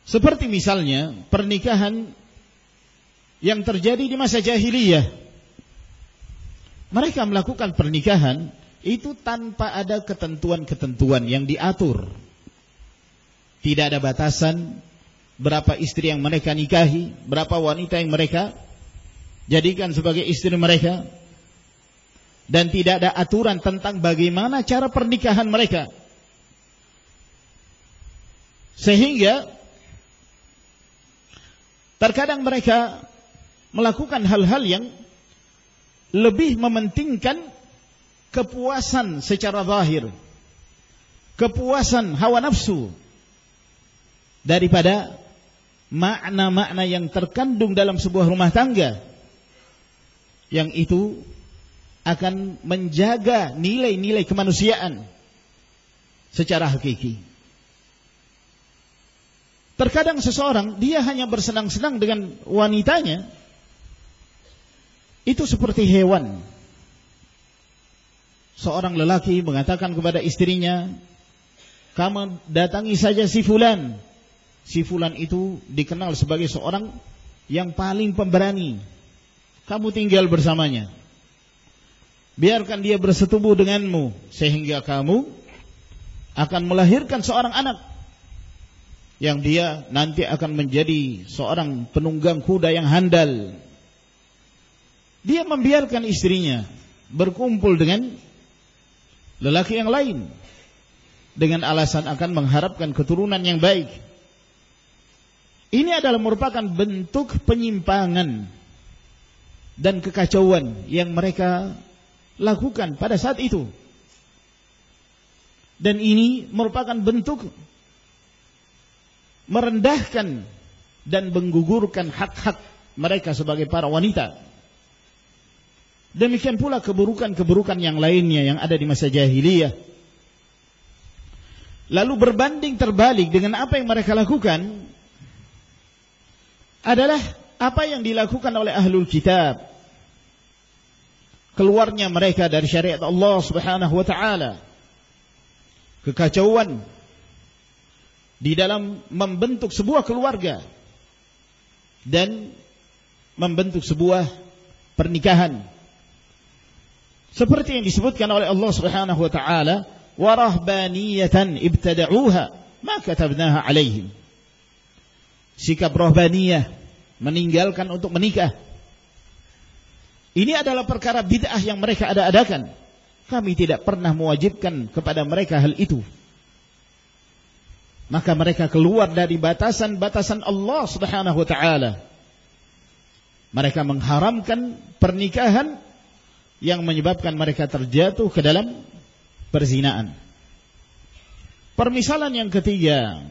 Seperti misalnya pernikahan yang terjadi di masa jahiliyah. Mereka melakukan pernikahan itu tanpa ada ketentuan-ketentuan yang diatur. Tidak ada batasan berapa istri yang mereka nikahi, berapa wanita yang mereka jadikan sebagai istri mereka, dan tidak ada aturan tentang bagaimana cara pernikahan mereka. Sehingga terkadang mereka melakukan hal-hal yang lebih mementingkan kepuasan secara zahir, kepuasan hawa nafsu, daripada makna-makna yang terkandung dalam sebuah rumah tangga, yang itu akan menjaga nilai-nilai kemanusiaan secara hakiki. Terkadang seseorang dia hanya bersenang-senang dengan wanitanya, itu seperti hewan. Seorang lelaki mengatakan kepada istrinya, "Kamu datangi saja si fulan." Si fulan itu dikenal sebagai seorang yang paling pemberani. Kamu tinggal bersamanya, biarkan dia bersetubuh denganmu, sehingga kamu akan melahirkan seorang anak yang dia nanti akan menjadi seorang penunggang kuda yang handal. Dia membiarkan istrinya berkumpul dengan lelaki yang lain dengan alasan akan mengharapkan keturunan yang baik. Ini adalah merupakan bentuk penyimpangan dan kekacauan yang mereka lakukan pada saat itu. Dan ini merupakan bentuk merendahkan dan menggugurkan hak-hak mereka sebagai para wanita. Demikian pula keburukan-keburukan yang lainnya yang ada di masa jahiliyah. Lalu berbanding terbalik dengan apa yang mereka lakukan adalah apa yang dilakukan oleh ahlul kitab. Keluarnya mereka dari syariat Allah Subhanahu wa taala. Kekacauan di dalam membentuk sebuah keluarga dan membentuk sebuah pernikahan. Seperti yang disebutkan oleh Allah Subhanahu wa taala, wa rahbaniyatan ibtada'uha ma katabnaha 'alaihim. Sikap rahbaniyah, meninggalkan untuk menikah. Ini adalah perkara bid'ah yang mereka ada-adakan. Kami tidak pernah mewajibkan kepada mereka hal itu. Maka mereka keluar dari batasan-batasan Allah Subhanahu wa taala. Mereka mengharamkan pernikahan yang menyebabkan mereka terjatuh ke dalam perzinaan. Permisalan yang ketiga,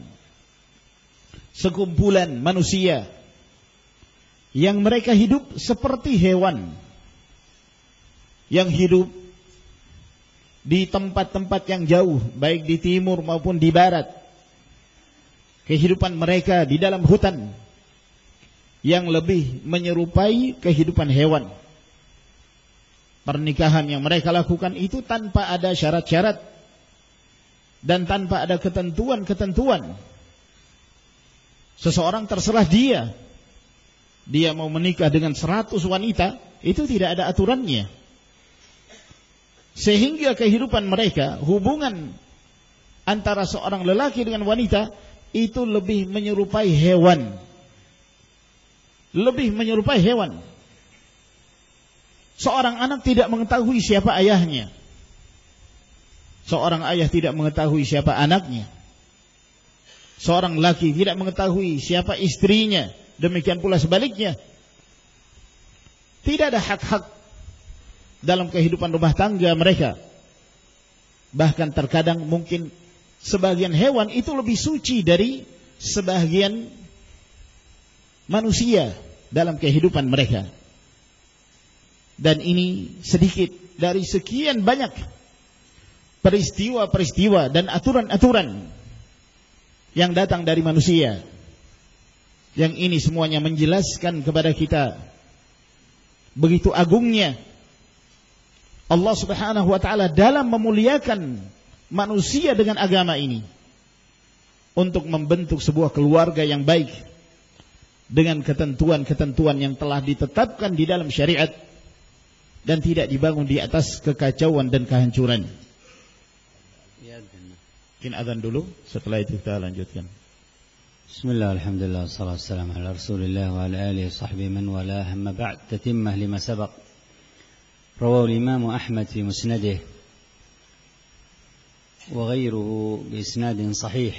sekumpulan manusia yang mereka hidup seperti hewan, yang hidup di tempat-tempat yang jauh, baik di timur maupun di barat. Kehidupan mereka di dalam hutan yang lebih menyerupai kehidupan hewan. Pernikahan yang mereka lakukan itu tanpa ada syarat-syarat dan tanpa ada ketentuan-ketentuan. Seseorang terserah dia mau menikah dengan 100 wanita, itu tidak ada aturannya. Sehingga kehidupan mereka, hubungan antara seorang lelaki dengan wanita itu lebih menyerupai hewan. Lebih menyerupai hewan. Seorang anak tidak mengetahui siapa ayahnya. Seorang ayah tidak mengetahui siapa anaknya. Seorang laki tidak mengetahui siapa istrinya. Demikian pula sebaliknya. Tidak ada hak-hak dalam kehidupan rumah tangga mereka. Bahkan terkadang mungkin sebagian hewan itu lebih suci dari sebagian manusia dalam kehidupan mereka. Dan ini sedikit dari sekian banyak peristiwa-peristiwa dan aturan-aturan yang datang dari manusia. Yang ini semuanya menjelaskan kepada kita begitu agungnya Allah Subhanahu wa taala dalam memuliakan manusia dengan agama ini untuk membentuk sebuah keluarga yang baik dengan ketentuan-ketentuan yang telah ditetapkan di dalam syariat dan tidak dibangun di atas kekacauan dan kehancuran. Mungkin azan dulu, setelah itu kita lanjutkan. Bismillah, alhamdulillah, salatu wassalamu ala rasulillah wa ala alihi wa sahbihi man wala, amma ba'd, tatimmah lima sabaq. Rawahu al-imam Ahmad fi musnadih wa ghayruhu bi isnadin sahih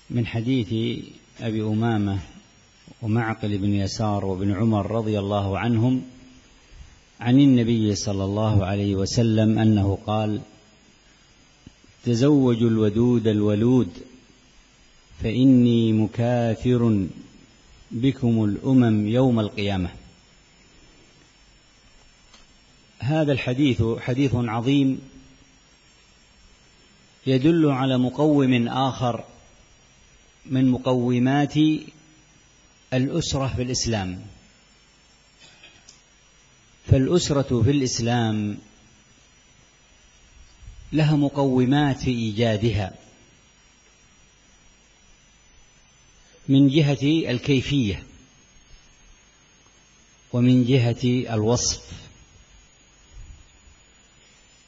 min hadithi Abi Umamah wa Ma'qil ibn Yasar wa ibn Umar radhiyallahu anhum عن النبي صلى الله عليه وسلم أنه قال: تزوجوا الودود الولود فإني مكاثر بكم الأمم يوم القيامة. هذا الحديث حديث عظيم يدل على مقوم آخر من مقومات الأسرة في الإسلام. فالأسرة في الإسلام لها مقومات في إيجادها من جهة الكيفية ومن جهة الوصف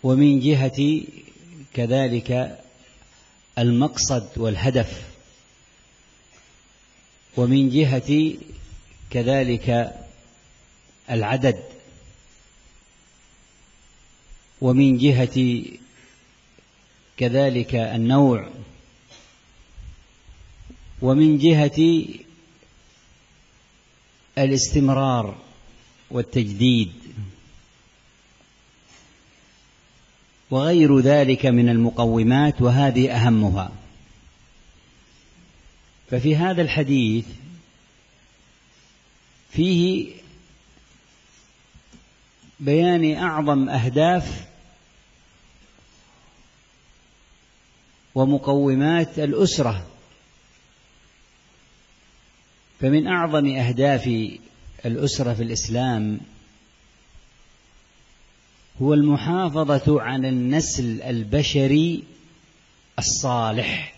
ومن جهة كذلك المقصد والهدف ومن جهة كذلك العدد ومن جهة كذلك النوع ومن جهة الاستمرار والتجديد وغير ذلك من المقومات، وهذه أهمها. ففي هذا الحديث فيه بيان أعظم أهداف ومقومات الأسرة. فمن أعظم أهداف الأسرة في الإسلام هو المحافظة على النسل البشري الصالح،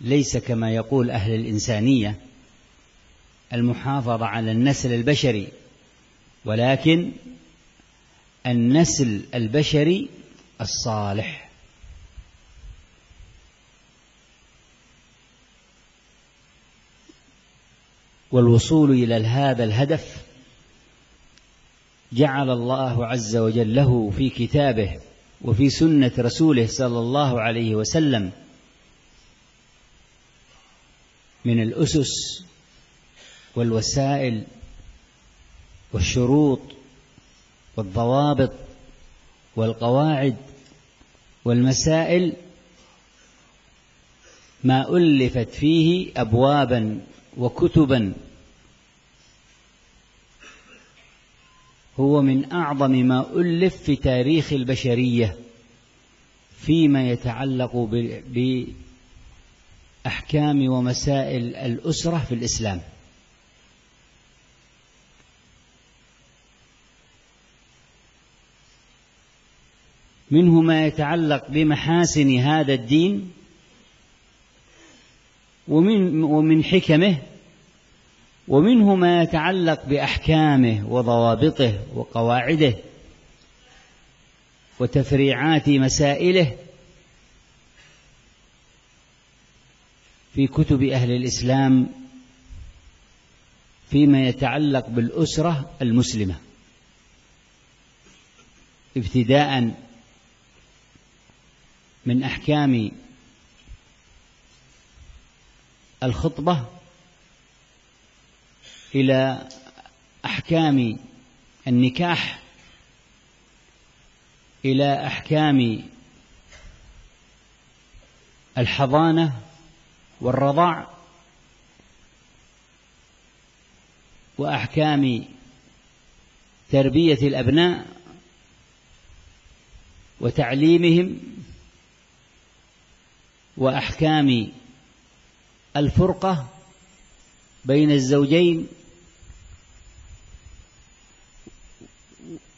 ليس كما يقول أهل الإنسانية المحافظة على النسل البشري، ولكن النسل البشري الصالح. والوصول إلى هذا الهدف جعل الله عز وجل له في كتابه وفي سنة رسوله صلى الله عليه وسلم من الأسس والوسائل والشروط والضوابط والقواعد والمسائل ما ألفت فيه أبوابا وكتبا هو من أعظم ما ألف في تاريخ البشرية فيما يتعلق بأحكام ومسائل الأسرة في الإسلام. منه ما يتعلق بمحاسن هذا الدين ومن حكمه، ومنه ما يتعلق بأحكامه وضوابطه وقواعده وتفريعات مسائله في كتب أهل الإسلام فيما يتعلق بالأسرة المسلمة، ابتداء من أحكام الخطبة إلى أحكام النكاح، إلى أحكام الحضانة والرضاع، وأحكام تربية الأبناء وتعليمهم، وأحكام الفرقة بين الزوجين،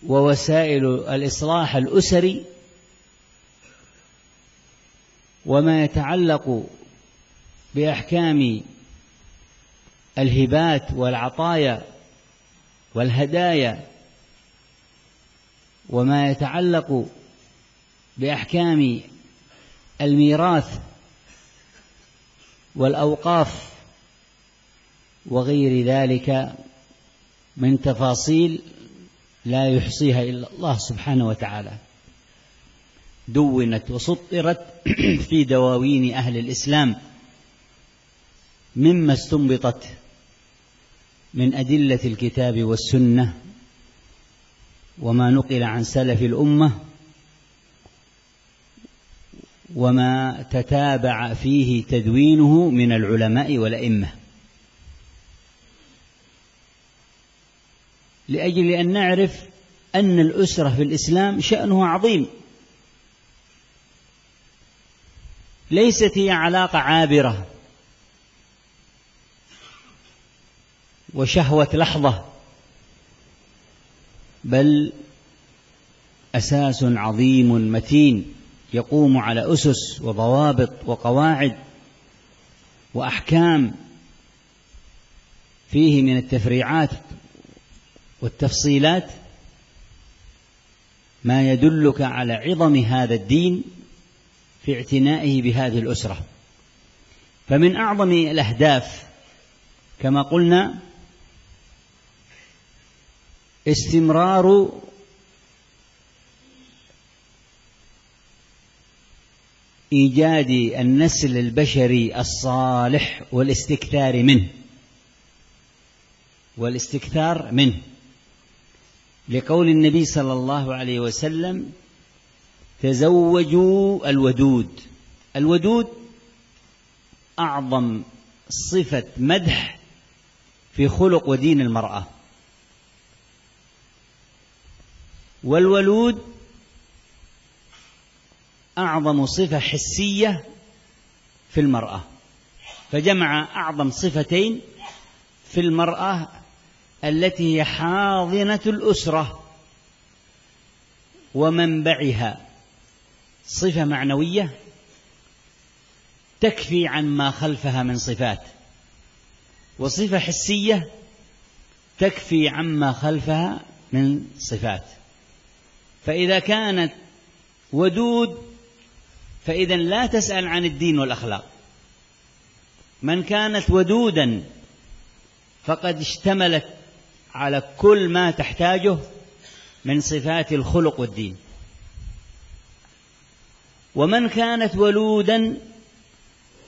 ووسائل الإصلاح الأسري، وما يتعلق بأحكام الهبات والعطايا والهدايا، وما يتعلق بأحكام الميراث والأوقاف وغير ذلك من تفاصيل لا يحصيها إلا الله سبحانه وتعالى، دونت وسطرت في دواوين أهل الإسلام مما استنبطت من أدلة الكتاب والسنة وما نقل عن سلف الأمة وما تتابع فيه تدوينه من العلماء والأئمة، لأجل أن نعرف أن الأسرة في الإسلام شأنه عظيم، ليست هي علاقة عابرة وشهوة لحظة، بل أساس عظيم متين يقوم على أسس وضوابط وقواعد وأحكام فيه من التفريعات والتفصيلات ما يدلك على عظم هذا الدين في اعتنائه بهذه الأسرة. فمن أعظم الأهداف كما قلنا استمرار إيجاد النسل البشري الصالح والاستكثار منه، والاستكثار منه، لقول النبي صلى الله عليه وسلم: تزوجوا الودود. الودود أعظم صفة مدح في خلق ودين المرأة، والولود أعظم صفة حسية في المرأة، فجمع أعظم صفتين في المرأة التي هي حاضنة الأسرة ومنبعها، صفة معنوية تكفي عن ما خلفها من صفات، وصفة حسية تكفي عما خلفها من صفات. فإذا كانت ودود فإذا لا تسأل عن الدين والأخلاق. من كانت ودودا فقد اشتملت على كل ما تحتاجه من صفات الخلق والدين. ومن كانت ولودا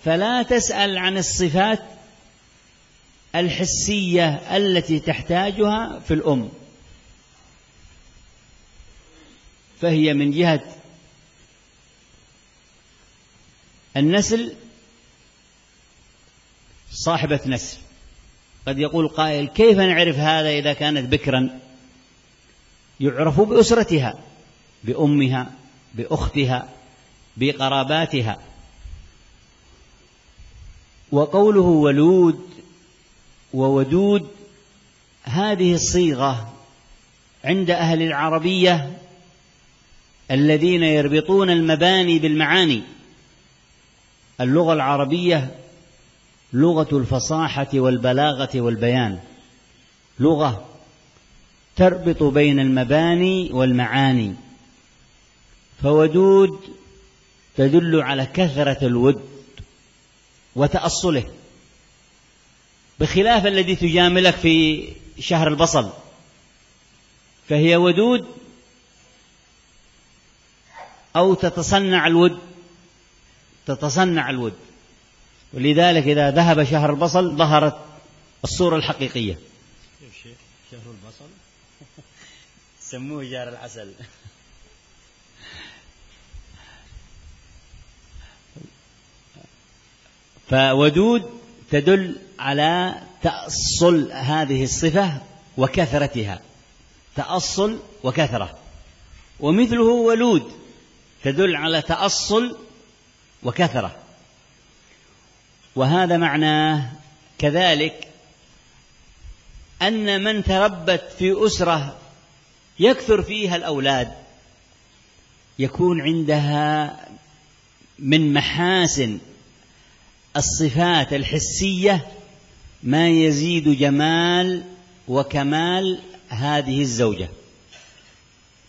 فلا تسأل عن الصفات الحسية التي تحتاجها في الأم، فهي من جهة النسل صاحبة نسل. قد يقول قائل: كيف نعرف هذا إذا كانت بكرا؟ يعرف بأسرتها، بأمها، بأختها، بقراباتها. وقوله ولود وودود هذه الصيغة عند أهل العربية الذين يربطون المباني بالمعاني. اللغة العربية لغة الفصاحة والبلاغة والبيان، لغة تربط بين المباني والمعاني. فودود تدل على كثرة الود وتأصله، بخلاف الذي تجاملك في شهر البصل، فهي ودود أو تتصنع الود، تتصنع الود. ولذلك إذا ذهب شهر البصل ظهرت الصورة الحقيقية. شهر البصل سموه جار العسل. فودود تدل على تأصل هذه الصفة وكثرتها، تأصل وكثرة. ومثله ولود تدل على تأصل وكثرة. وهذا معناه كذلك أن من تربت في أسرة يكثر فيها الأولاد يكون عندها من محاسن الصفات الحسية ما يزيد جمال وكمال هذه الزوجة.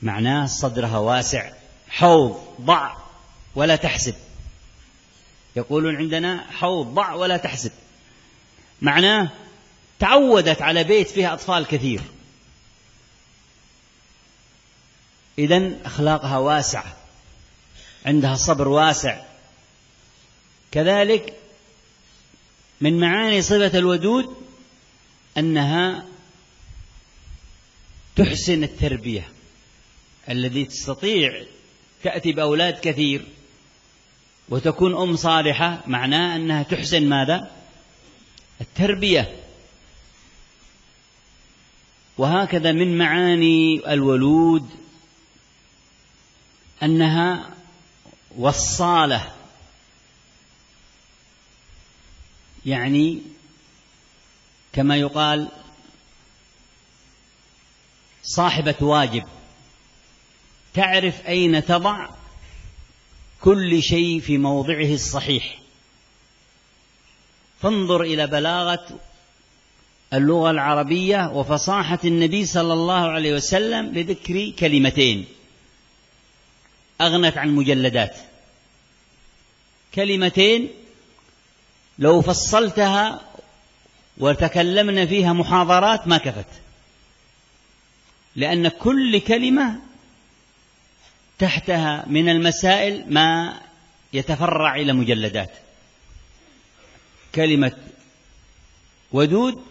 معناه صدرها واسع، حوض ضع ولا تحسب. يقولون عندنا حوض ضع ولا تحسب، معناه تعودت على بيت فيها أطفال كثير، إذن أخلاقها واسعة، عندها صبر واسع. كذلك من معاني صفة الودود أنها تحسن التربية. الذي تستطيع تأتي بأولاد كثير وتكون أم صالحة معناه أنها تحسن ماذا؟ التربية. وهكذا من معاني الولود أنها وصالة، يعني كما يقال صاحبة واجب، تعرف أين تضع كل شيء في موضعه الصحيح. فانظر إلى بلاغة اللغة العربية وفصاحة النبي صلى الله عليه وسلم بذكر كلمتين أغنت عن مجلدات، كلمتين لو فصلتها وتكلمنا فيها محاضرات ما كفت، لأن كل كلمة تحتها من المسائل ما يتفرع إلى مجلدات. كلمة ودود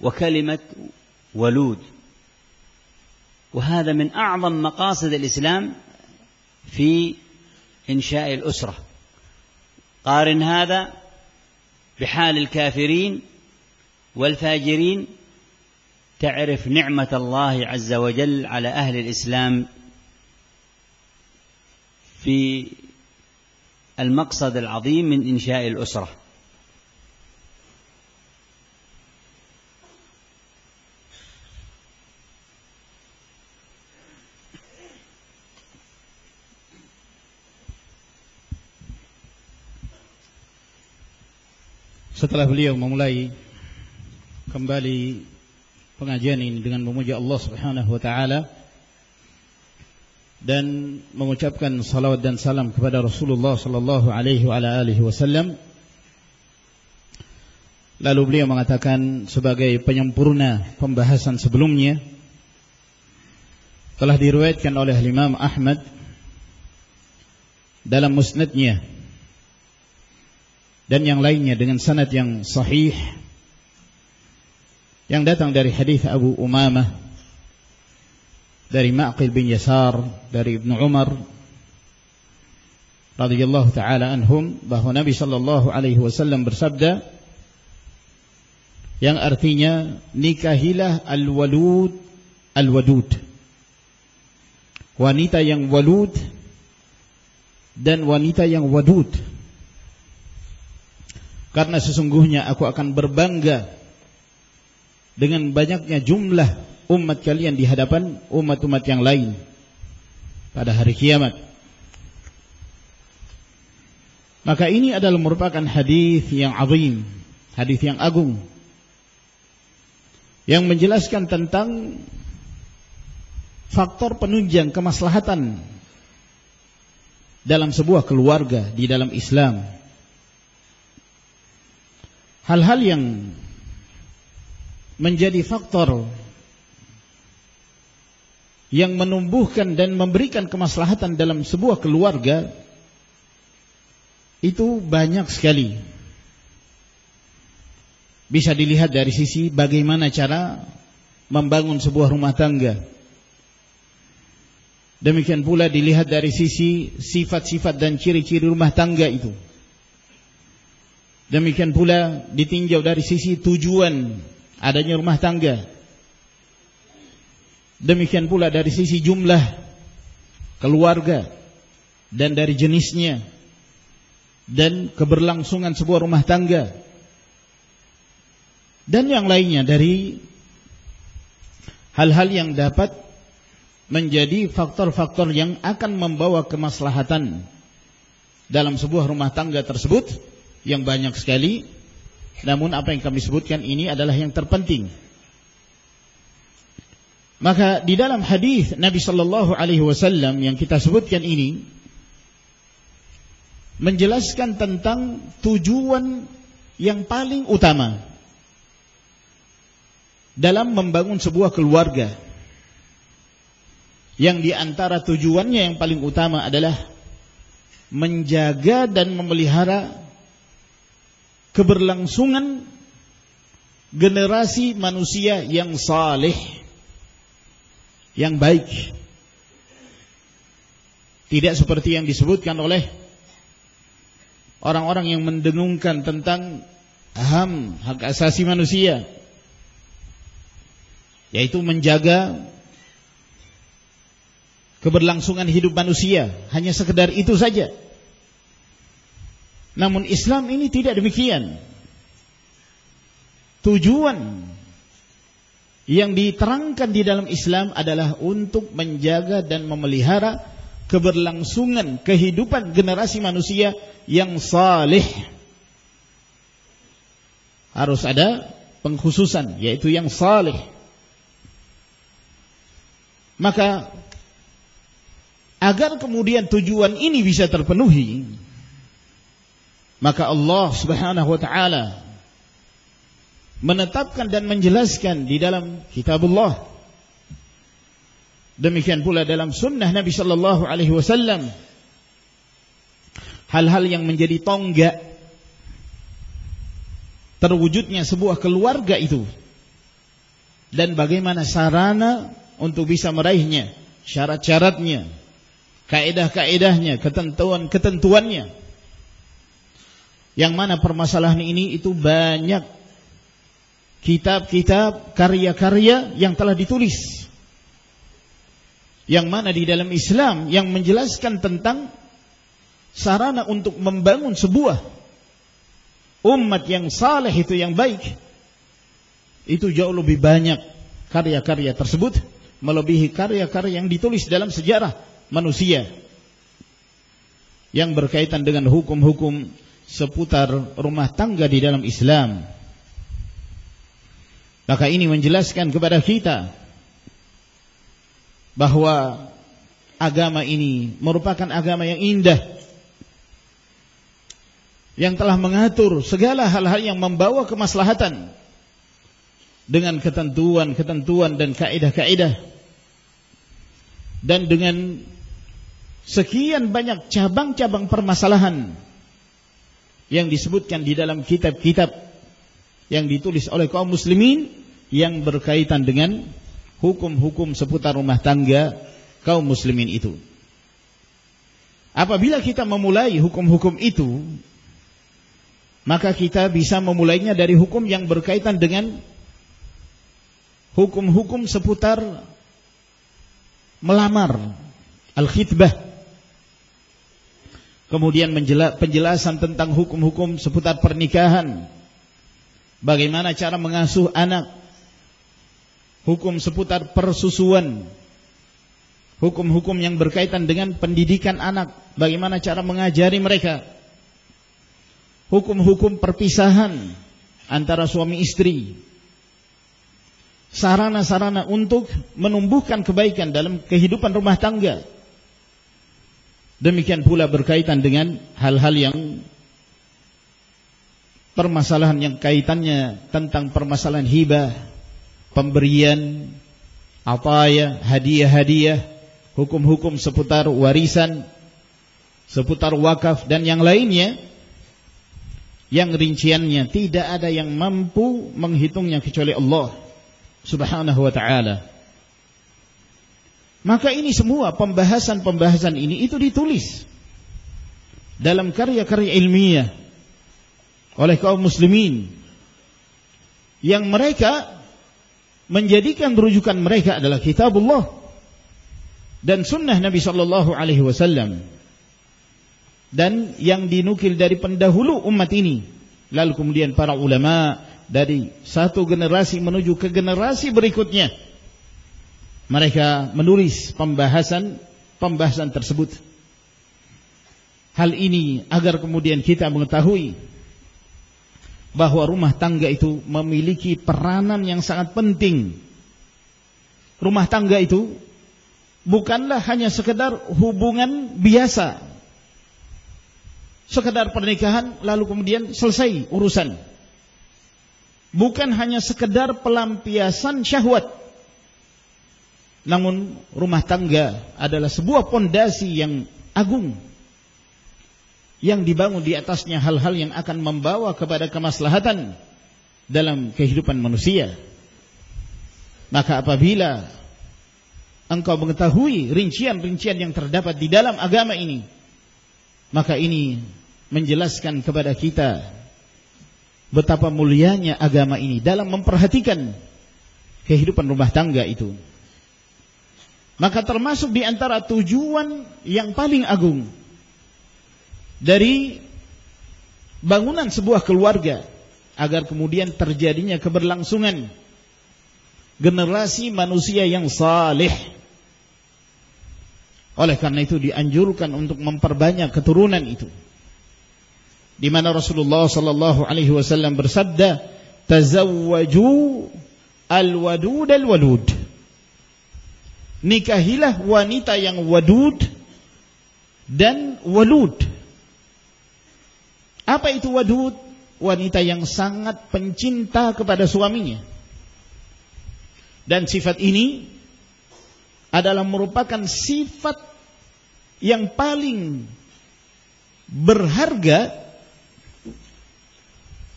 وكلمة ولود، وهذا من أعظم مقاصد الإسلام في إنشاء الأسرة. قارن هذا بحال الكافرين والفاجرين تعرف نعمة الله عز وجل على أهل الإسلام في المقصد العظيم من إنشاء الأسرة. Setelah beliau memulai kembali pengajian ini dengan memuji Allah Subhanahu wa taala dan mengucapkan salawat dan salam kepada Rasulullah sallallahu alaihi wa alihi wasallam, lalu beliau mengatakan sebagai penyempurna pembahasan sebelumnya, telah diriwayatkan oleh Imam Ahmad dalam musnadnya dan yang lainnya dengan sanad yang sahih yang datang dari hadis Abu Umamah dari Ma'qil bin Yasar dari Ibnu Umar radhiyallahu taala anhum, bahwa Nabi sallallahu alaihi wasallam bersabda yang artinya nikahilah al-walud al-wadud, wanita yang walud dan wanita yang wadud, karena sesungguhnya aku akan berbangga dengan banyaknya jumlah umat kalian di hadapan umat-umat yang lain pada hari kiamat. Maka ini adalah merupakan hadis yang azim, hadis yang agung, yang menjelaskan tentang faktor penunjang kemaslahatan dalam sebuah keluarga di dalam Islam. Hal-hal yang menjadi faktor yang menumbuhkan dan memberikan kemaslahatan dalam sebuah keluarga itu banyak sekali. Bisa dilihat dari sisi bagaimana cara membangun sebuah rumah tangga. Demikian pula dilihat dari sisi sifat-sifat dan ciri-ciri rumah tangga itu. Demikian pula ditinjau dari sisi tujuan adanya rumah tangga. Demikian pula dari sisi jumlah keluarga dan dari jenisnya dan keberlangsungan sebuah rumah tangga dan yang lainnya dari hal-hal yang dapat menjadi faktor-faktor yang akan membawa kemaslahatan dalam sebuah rumah tangga tersebut yang banyak sekali. Namun apa yang kami sebutkan ini adalah yang terpenting. Maka di dalam hadis Nabi sallallahu alaihi wasallam yang kita sebutkan ini menjelaskan tentang tujuan yang paling utama dalam membangun sebuah keluarga, yang di antara tujuannya yang paling utama adalah menjaga dan memelihara keberlangsungan generasi manusia yang saleh, yang baik. Tidak seperti yang disebutkan oleh orang-orang yang mendengungkan tentang HAM, hak asasi manusia, yaitu menjaga keberlangsungan hidup manusia, hanya sekedar itu saja. Namun Islam ini tidak demikian. Tujuan yang diterangkan di dalam Islam adalah untuk menjaga dan memelihara keberlangsungan kehidupan generasi manusia yang saleh. Harus ada pengkhususan, yaitu yang saleh. Maka agar kemudian tujuan ini bisa terpenuhi, maka Allah Subhanahu wa taala menetapkan dan menjelaskan di dalam kitabullah, demikian pula dalam sunnah Nabi sallallahu alaihi wasallam, hal-hal yang menjadi tonggak terwujudnya sebuah keluarga itu dan bagaimana sarana untuk bisa meraihnya, syarat-syaratnya, kaidah-kaidahnya, ketentuan-ketentuannya. Yang mana permasalahan ini itu banyak kitab-kitab, karya-karya yang telah ditulis, yang mana di dalam Islam yang menjelaskan tentang sarana untuk membangun sebuah umat yang saleh, itu yang baik. Itu jauh lebih banyak karya-karya tersebut, melebihi karya-karya yang ditulis dalam sejarah manusia yang berkaitan dengan hukum-hukum seputar rumah tangga di dalam Islam. Maka ini menjelaskan kepada kita bahwa agama ini merupakan agama yang indah, yang telah mengatur segala hal-hal yang membawa kemaslahatan dengan ketentuan-ketentuan dan kaidah-kaidah, dan dengan sekian banyak cabang-cabang permasalahan yang disebutkan di dalam kitab-kitab yang ditulis oleh kaum muslimin yang berkaitan dengan hukum-hukum seputar rumah tangga kaum muslimin itu. Apabila kita memulai hukum-hukum itu, maka kita bisa memulainya dari hukum yang berkaitan dengan hukum-hukum seputar melamar, al-khitbah. Kemudian penjelasan tentang hukum-hukum seputar pernikahan, bagaimana cara mengasuh anak, hukum seputar persusuan, hukum-hukum yang berkaitan dengan pendidikan anak, bagaimana cara mengajari mereka, hukum-hukum perpisahan antara suami istri, sarana-sarana untuk menumbuhkan kebaikan dalam kehidupan rumah tangga. Demikian pula berkaitan dengan hal-hal yang permasalahan yang kaitannya tentang permasalahan hibah, pemberian, ataya, hadiah-hadiah, hukum-hukum seputar warisan, seputar wakaf dan yang lainnya, yang rinciannya tidak ada yang mampu menghitungnya kecuali Allah Subhanahu wa ta'ala. Maka ini semua pembahasan-pembahasan ini itu ditulis dalam karya-karya ilmiah oleh kaum muslimin, yang mereka menjadikan rujukan mereka adalah kitabullah dan sunnah Nabi sallallahu alaihi wasallam, dan yang dinukil dari pendahulu umat ini, lalu kemudian para ulama dari satu generasi menuju ke generasi berikutnya, mereka menulis pembahasan tersebut. Hal ini agar kemudian kita mengetahui bahwa rumah tangga itu memiliki peranan yang sangat penting. Rumah tangga itu bukanlah hanya sekedar hubungan biasa, sekedar pernikahan lalu kemudian selesai urusan. Bukan hanya sekedar pelampiasan syahwat, namun rumah tangga adalah sebuah pondasi yang agung, yang dibangun di atasnya hal-hal yang akan membawa kepada kemaslahatan dalam kehidupan manusia. Maka apabila engkau mengetahui rincian-rincian yang terdapat di dalam agama ini, maka ini menjelaskan kepada kita betapa mulianya agama ini dalam memperhatikan kehidupan rumah tangga itu. Maka termasuk di antara tujuan yang paling agung dari bangunan sebuah keluarga agar kemudian terjadinya keberlangsungan generasi manusia yang saleh. Oleh karena itu dianjurkan untuk memperbanyak keturunan itu, di mana Rasulullah sallallahu alaihi wasallam bersabda, "Tazawwaju al-wadud al-walud." Nikahilah wanita yang wadud dan walud. Apa itu wadud? Wanita yang sangat pencinta kepada suaminya. Dan sifat ini adalah merupakan sifat yang paling berharga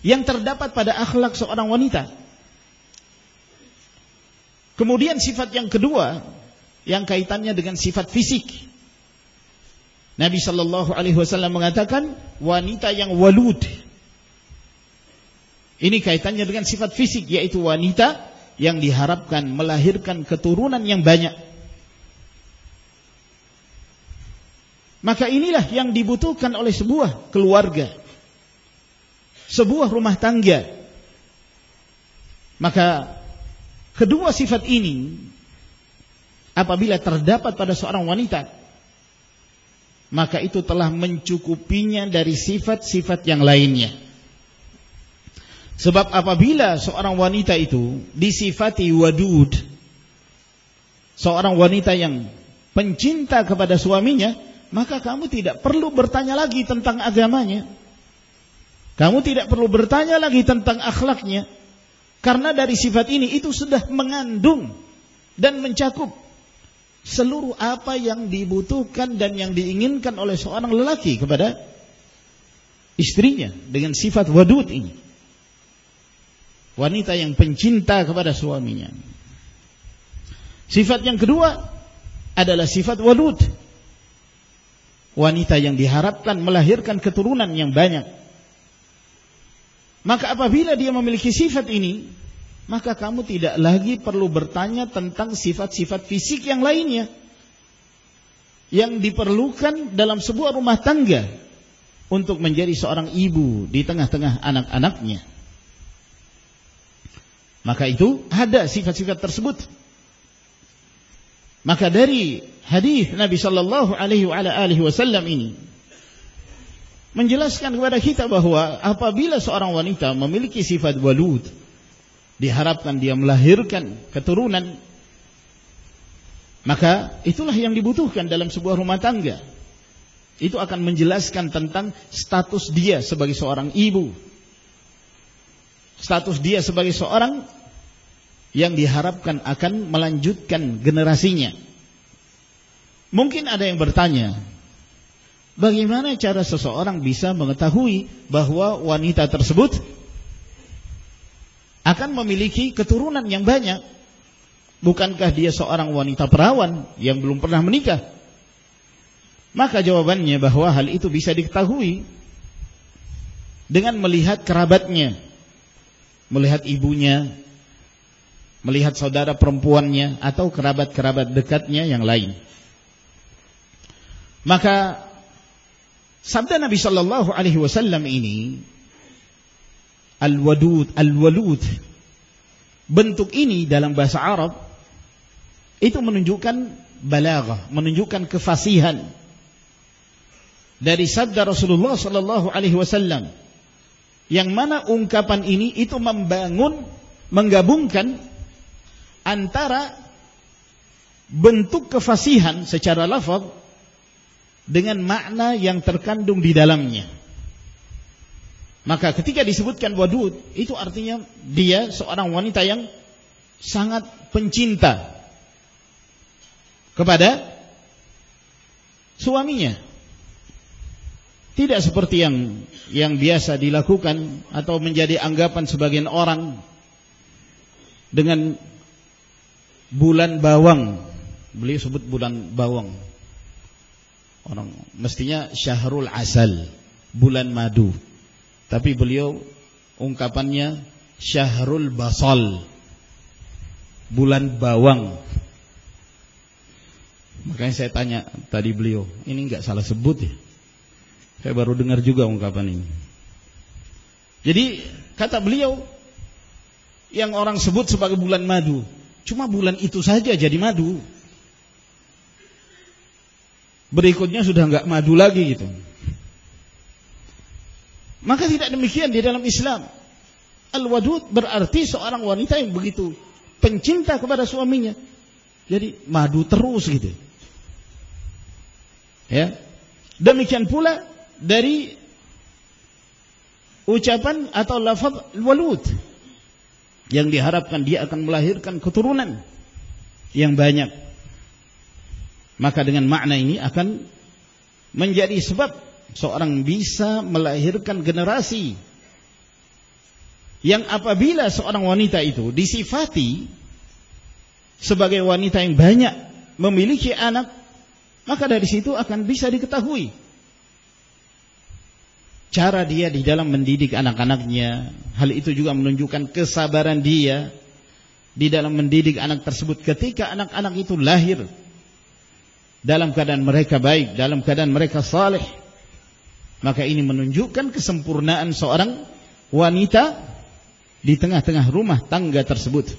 yang terdapat pada akhlak seorang wanita. Kemudian sifat yang kedua yang kaitannya dengan sifat fisik. Nabi sallallahu alaihi wasallam mengatakan wanita yang walud. Ini kaitannya dengan sifat fisik, yaitu wanita yang diharapkan melahirkan keturunan yang banyak. Maka inilah yang dibutuhkan oleh sebuah keluarga, sebuah rumah tangga. Maka kedua sifat ini apabila terdapat pada seorang wanita, maka itu telah mencukupinya dari sifat-sifat yang lainnya. Sebab apabila seorang wanita itu disifati wadud, seorang wanita yang pencinta kepada suaminya, maka kamu tidak perlu bertanya lagi tentang agamanya. Kamu tidak perlu bertanya lagi tentang akhlaknya. Karena dari sifat ini itu sudah mengandung dan mencakup seluruh apa yang dibutuhkan dan yang diinginkan oleh seorang lelaki kepada istrinya dengan sifat wadud ini. Wanita yang pencinta kepada suaminya. Sifat yang kedua adalah sifat walud. Wanita yang diharapkan melahirkan keturunan yang banyak. Maka apabila dia memiliki sifat ini, maka kamu tidak lagi perlu bertanya tentang sifat-sifat fisik yang lainnya yang diperlukan dalam sebuah rumah tangga untuk menjadi seorang ibu di tengah-tengah anak-anaknya. Maka itu ada sifat-sifat tersebut. Maka dari hadis Nabi sallallahu alaihi wasallam ini menjelaskan kepada kita bahwa apabila seorang wanita memiliki sifat walud, diharapkan dia melahirkan keturunan, maka itulah yang dibutuhkan dalam sebuah rumah tangga. Itu akan menjelaskan tentang status dia sebagai seorang ibu, status dia sebagai seorang yang diharapkan akan melanjutkan generasinya. Mungkin ada yang bertanya, bagaimana cara seseorang bisa mengetahui bahwa wanita tersebut akan memiliki keturunan yang banyak? Bukankah dia seorang wanita perawan yang belum pernah menikah? Maka jawabannya bahwa hal itu bisa diketahui dengan melihat kerabatnya, melihat ibunya, melihat saudara perempuannya atau kerabat-kerabat dekatnya yang lain. Maka sabda Nabi sallallahu alaihi wasallam ini, al-wadud, al-walud, bentuk ini dalam bahasa Arab itu menunjukkan balaghah, menunjukkan kefasihan dari sabda Rasulullah sallallahu alaihi wasallam, yang mana ungkapan ini itu menggabungkan antara bentuk kefasihan secara lafaz dengan makna yang terkandung di dalamnya. Maka ketika disebutkan wadud, itu artinya dia seorang wanita yang sangat pencinta kepada suaminya. Tidak seperti yang biasa dilakukan atau menjadi anggapan sebagian orang dengan bulan bawang. Beliau sebut bulan bawang. Orang mestinya syahrul asal, bulan madu. Tapi beliau ungkapannya syahrul basal, bulan bawang. Makanya saya tanya tadi beliau, ini enggak salah sebut ya? Saya baru dengar juga ungkapan ini. Jadi kata beliau, yang orang sebut sebagai bulan madu, cuma bulan itu saja jadi madu. Berikutnya sudah enggak madu lagi gitu. Maka tidak demikian di dalam Islam. Al-wadud berarti seorang wanita yang begitu pencinta kepada suaminya. Jadi madu terus gitu. Ya. Demikian pula dari ucapan atau lafaz walud, yang diharapkan dia akan melahirkan keturunan yang banyak. Maka dengan makna ini akan menjadi sebab seorang bisa melahirkan generasi yang apabila seorang wanita itu disifati sebagai wanita yang banyak memiliki anak, maka dari situ akan bisa diketahui cara dia di dalam mendidik anak-anaknya. Hal itu juga menunjukkan kesabaran dia di dalam mendidik anak tersebut ketika anak-anak itu lahir dalam keadaan mereka baik, dalam keadaan mereka saleh. Maka ini menunjukkan kesempurnaan seorang wanita di tengah-tengah rumah tangga tersebut.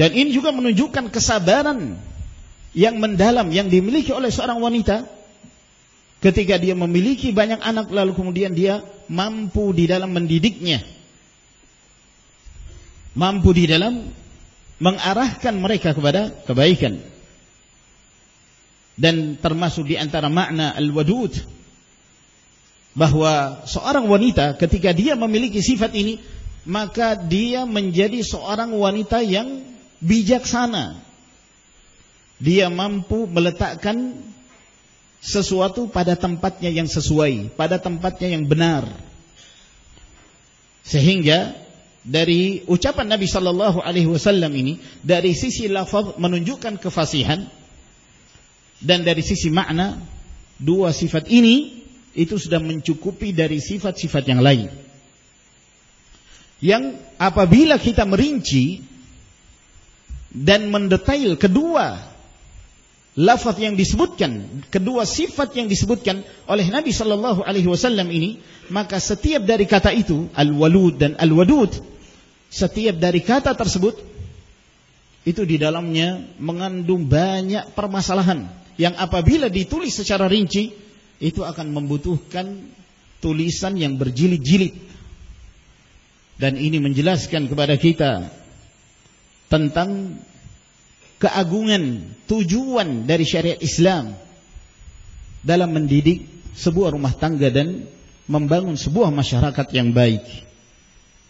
Dan ini juga menunjukkan kesabaran yang mendalam yang dimiliki oleh seorang wanita ketika dia memiliki banyak anak lalu kemudian dia mampu di dalam mendidiknya, mampu di dalam mengarahkan mereka kepada kebaikan. Dan termasuk di antara makna al-wadud, bahwa seorang wanita ketika dia memiliki sifat ini, maka dia menjadi seorang wanita yang bijaksana. Dia mampu meletakkan sesuatu pada tempatnya yang sesuai, pada tempatnya yang benar. Sehingga dari ucapan Nabi sallallahu alaihi wasallam ini, dari sisi lafaz menunjukkan kefasihan, dan dari sisi makna, dua sifat ini itu sudah mencukupi dari sifat-sifat yang lain. Yang apabila kita merinci dan mendetail kedua lafaz yang disebutkan, kedua sifat yang disebutkan oleh Nabi sallallahu alaihi wasallam ini, maka setiap dari kata itu, al-walud dan al-wadud, setiap dari kata tersebut itu di dalamnya mengandung banyak permasalahan yang apabila ditulis secara rinci itu akan membutuhkan tulisan yang berjilid-jilid. Dan ini menjelaskan kepada kita tentang keagungan tujuan dari syariat Islam dalam mendidik sebuah rumah tangga dan membangun sebuah masyarakat yang baik.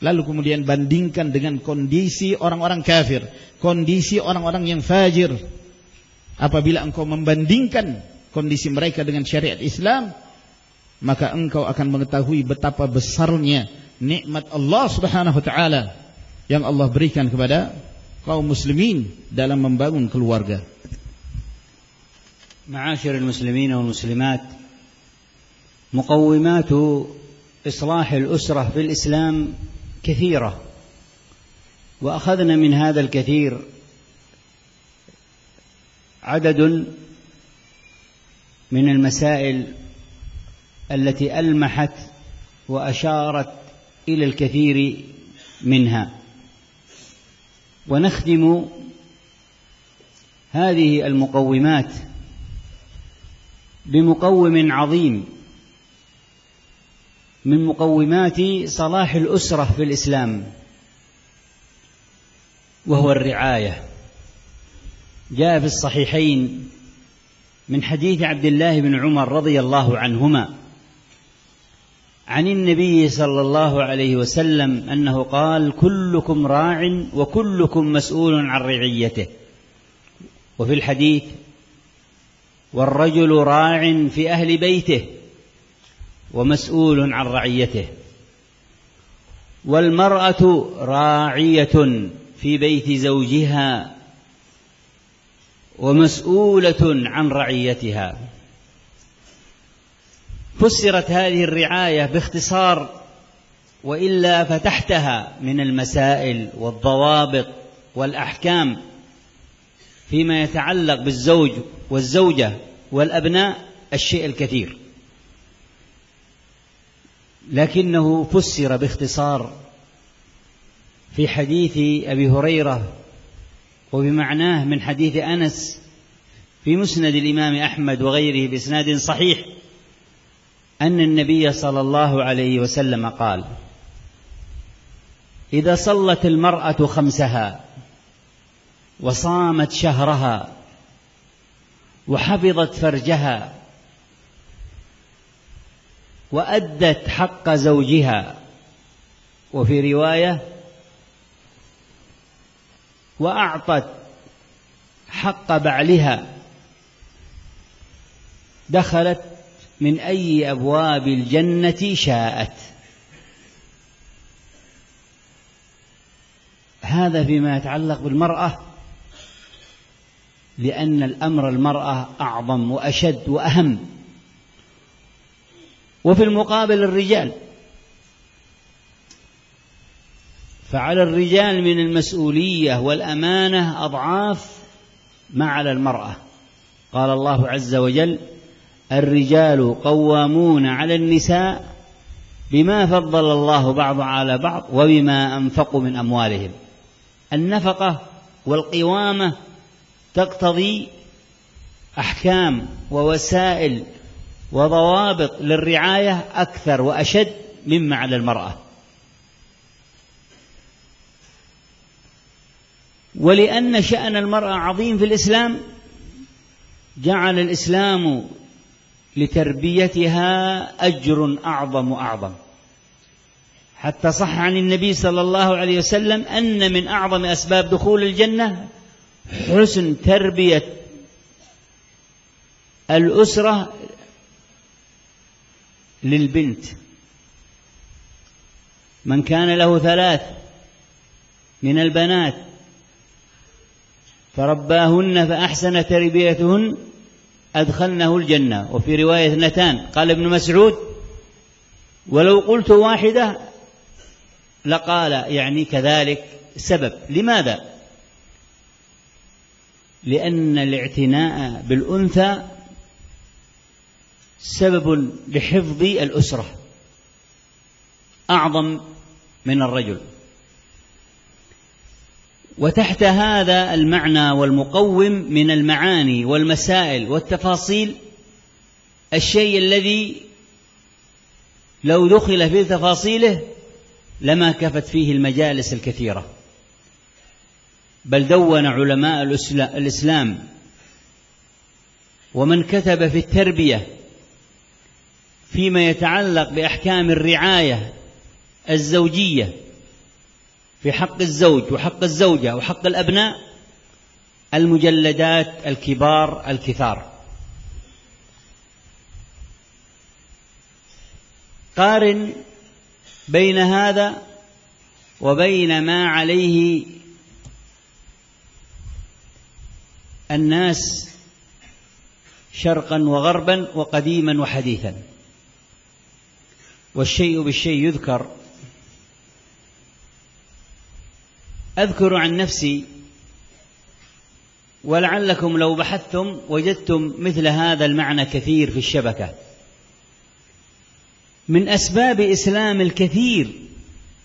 Lalu kemudian bandingkan dengan kondisi orang-orang kafir, kondisi orang-orang yang fajir. Apabila engkau membandingkan kondisi mereka dengan syariat Islam, maka engkau akan mengetahui betapa besarnya nikmat Allah Subhanahu wa taala yang Allah berikan kepada kaum muslimin dalam membangun keluarga. معاشر المسلمين والمسلمات، مقومات إصلاح الأسرة في الإسلام كثيرة، وأخذنا من هذا الكثير عدد من المسائل التي ألمحت وأشارت إلى الكثير منها. ونختم هذه المقومات بمقوم عظيم من مقومات صلاح الأسرة في الإسلام، وهو الرعاية. جاء في الصحيحين من حديث عبد الله بن عمر رضي الله عنهما عن النبي صلى الله عليه وسلم أنه قال: كلكم راع وكلكم مسؤول عن رعيته. وفي الحديث: والرجل راع في أهل بيته ومسؤول عن رعيته، والمرأة راعية في بيت زوجها ومسؤولة عن رعيتها. فسرت هذه الرعاية باختصار، وإلا فتحتها من المسائل والضوابط والأحكام فيما يتعلق بالزوج والزوجة والأبناء الشيء الكثير، لكنه فسر باختصار في حديث أبي هريرة وبمعناه من حديث أنس في مسند الإمام أحمد وغيره بإسناد صحيح أن النبي صلى الله عليه وسلم قال: إذا صلت المرأة خمسها وصامت شهرها وحفظت فرجها وأدت حق زوجها، وفي رواية: وأعطت حق بعلها، دخلت من أي أبواب الجنة شاءت. هذا فيما يتعلق بالمرأة لأن الأمر المرأة أعظم وأشد وأهم. وفي المقابل الرجال، فعلى الرجال من المسؤولية والأمانة أضعاف ما على المرأة. قال الله عز وجل: الرجال قوامون على النساء بما فضل الله بعض على بعض وبما أنفقوا من أموالهم. النفقة والقوامة تقتضي أحكام ووسائل وضوابط للرعاية أكثر وأشد مما على المرأة. ولأن شأن المرأة عظيم في الإسلام، جعل الإسلام لتربيتها أجر أعظم وأعظم، حتى صح عن النبي صلى الله عليه وسلم أن من أعظم أسباب دخول الجنة حسن تربية الأسرة للبنت. من كان له 3 من البنات فرباهن فأحسن تربيتهن أدخلنه الجنة. وفي رواية 2 قال ابن مسعود: ولو قلت واحدة لقال يعني كذلك. سبب لماذا؟ لأن الاعتناء بالأنثى سبب لحفظ الأسرة أعظم من الرجل. وتحت هذا المعنى والمقوم من المعاني والمسائل والتفاصيل الشيء الذي لو دخل في تفاصيله لما كفت فيه المجالس الكثيرة، بل دون علماء الإسلام ومن كتب في التربية فيما يتعلق بأحكام الرعاية الزوجية في حق الزوج وحق الزوجة وحق الأبناء المجلدات الكبار الكثار. قارن بين هذا وبين ما عليه الناس شرقا وغربا وقديما وحديثا. والشيء بالشيء يذكر. أذكر عن نفسي، ولعلكم لو بحثتم وجدتم مثل هذا المعنى كثير في الشبكة. من أسباب إسلام الكثير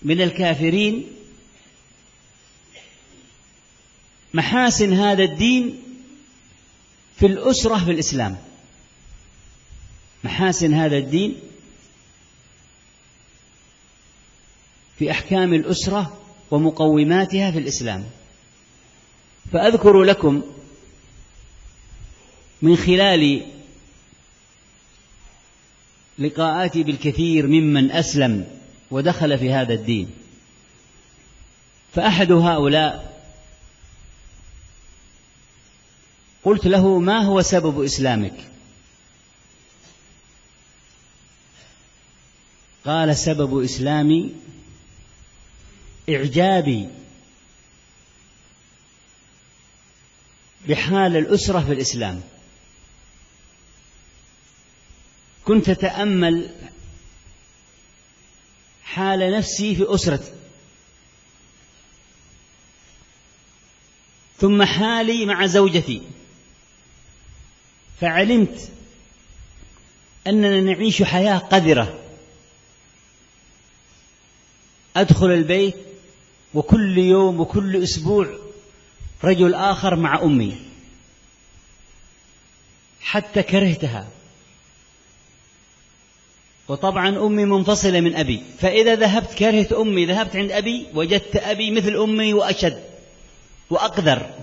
من الكافرين محاسن هذا الدين في الأسرة في الإسلام. محاسن هذا الدين في أحكام الأسرة ومقوماتها في الإسلام. فأذكر لكم من خلال لقاءاتي بالكثير ممن أسلم ودخل في هذا الدين. فأحد هؤلاء قلت له: ما هو سبب إسلامك؟ قال: سبب إسلامي إعجابي بحال الأسرة في الإسلام. كنت أتأمل حال نفسي في أسرتي، ثم حالي مع زوجتي، فعلمت أننا نعيش حياة قذرة. أدخل البيت وكل يوم وكل أسبوع رجل آخر مع أمي، حتى كرهتها. وطبعا أمي منفصلة من أبي، فإذا ذهبت كرهت أمي، ذهبت عند أبي وجدت أبي مثل أمي وأشد وأقذر.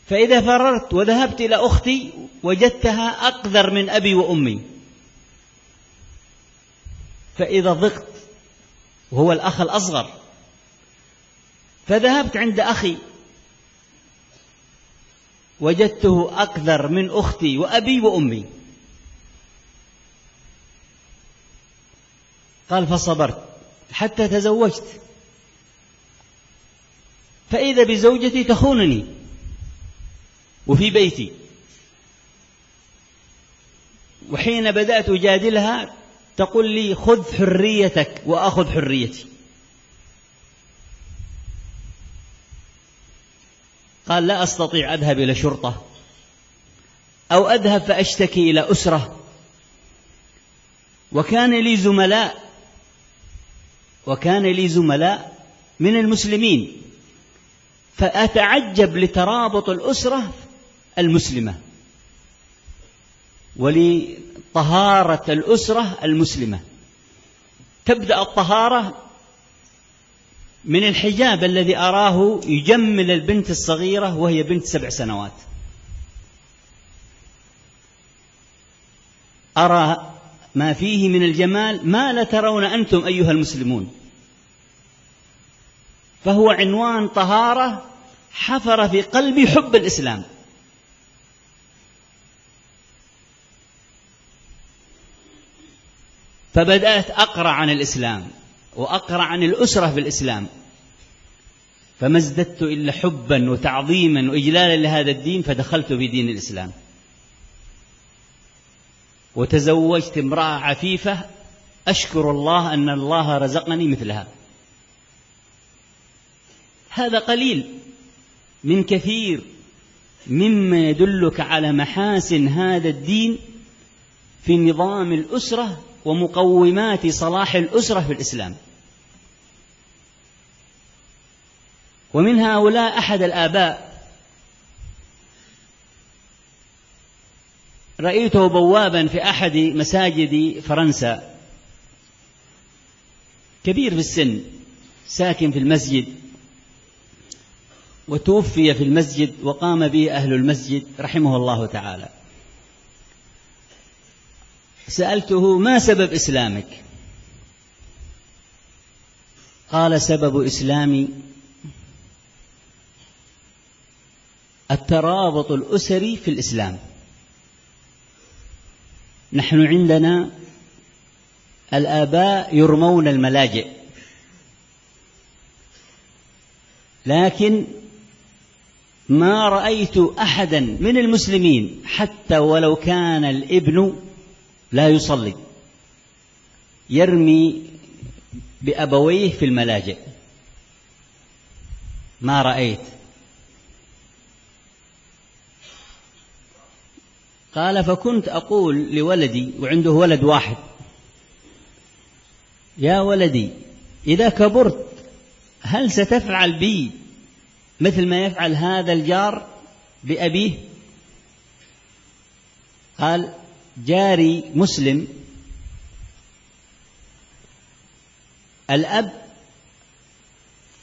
فإذا فررت وذهبت إلى أختي وجدتها أقذر من أبي وأمي. فإذا ضقت، وهو الأخ الأصغر، فذهبت عند أخي وجدته أقذر من أختي وأبي وأمي. قال: فصبرت حتى تزوجت، فإذا بزوجتي تخونني وفي بيتي، وحين بدأت أجادلها تقول لي خذ حريتك وأخذ حريتي. قال لا أستطيع أذهب إلى شرطة أو أذهب فأشتكي إلى أسرة، وكان لي زملاء من المسلمين، فأتعجب لترابط الأسرة المسلمة ولطهارة الأسرة المسلمة. تبدأ الطهارة من الحجاب الذي أراه يجمل البنت الصغيرة وهي بنت 7 سنوات. أرى ما فيه من الجمال ما لا ترون أنتم أيها المسلمون، فهو عنوان طهارة حفر في قلبي حب الإسلام. فبدأت أقرأ عن الإسلام وأقرأ عن الأسرة في الإسلام، فما ازددت إلا حبا وتعظيما وإجلالا لهذا الدين، فدخلت في دين الإسلام وتزوجت امرأة عفيفة أشكر الله أن الله رزقني مثلها. هذا قليل من كثير مما يدلك على محاسن هذا الدين في نظام الأسرة ومقومات صلاح الأسرة في الإسلام. ومن هؤلاء أحد الآباء رأيته بوابا في أحد مساجد فرنسا، كبير في السن ساكن في المسجد، وتوفي في المسجد وقام به أهل المسجد رحمه الله تعالى. سألته ما سبب إسلامك؟ قال سبب إسلامي الترابط الأسري في الإسلام. نحن عندنا الآباء يرمون الملاجئ، لكن ما رأيت أحدا من المسلمين حتى ولو كان الابن لا يصلي يرمي بأبويه في الملاجئ، ما رأيت. قال فكنت أقول لولدي، وعنده ولد واحد، يا ولدي إذا كبرت هل ستفعل بي مثل ما يفعل هذا الجار بأبيه؟ قال جاري مسلم الأب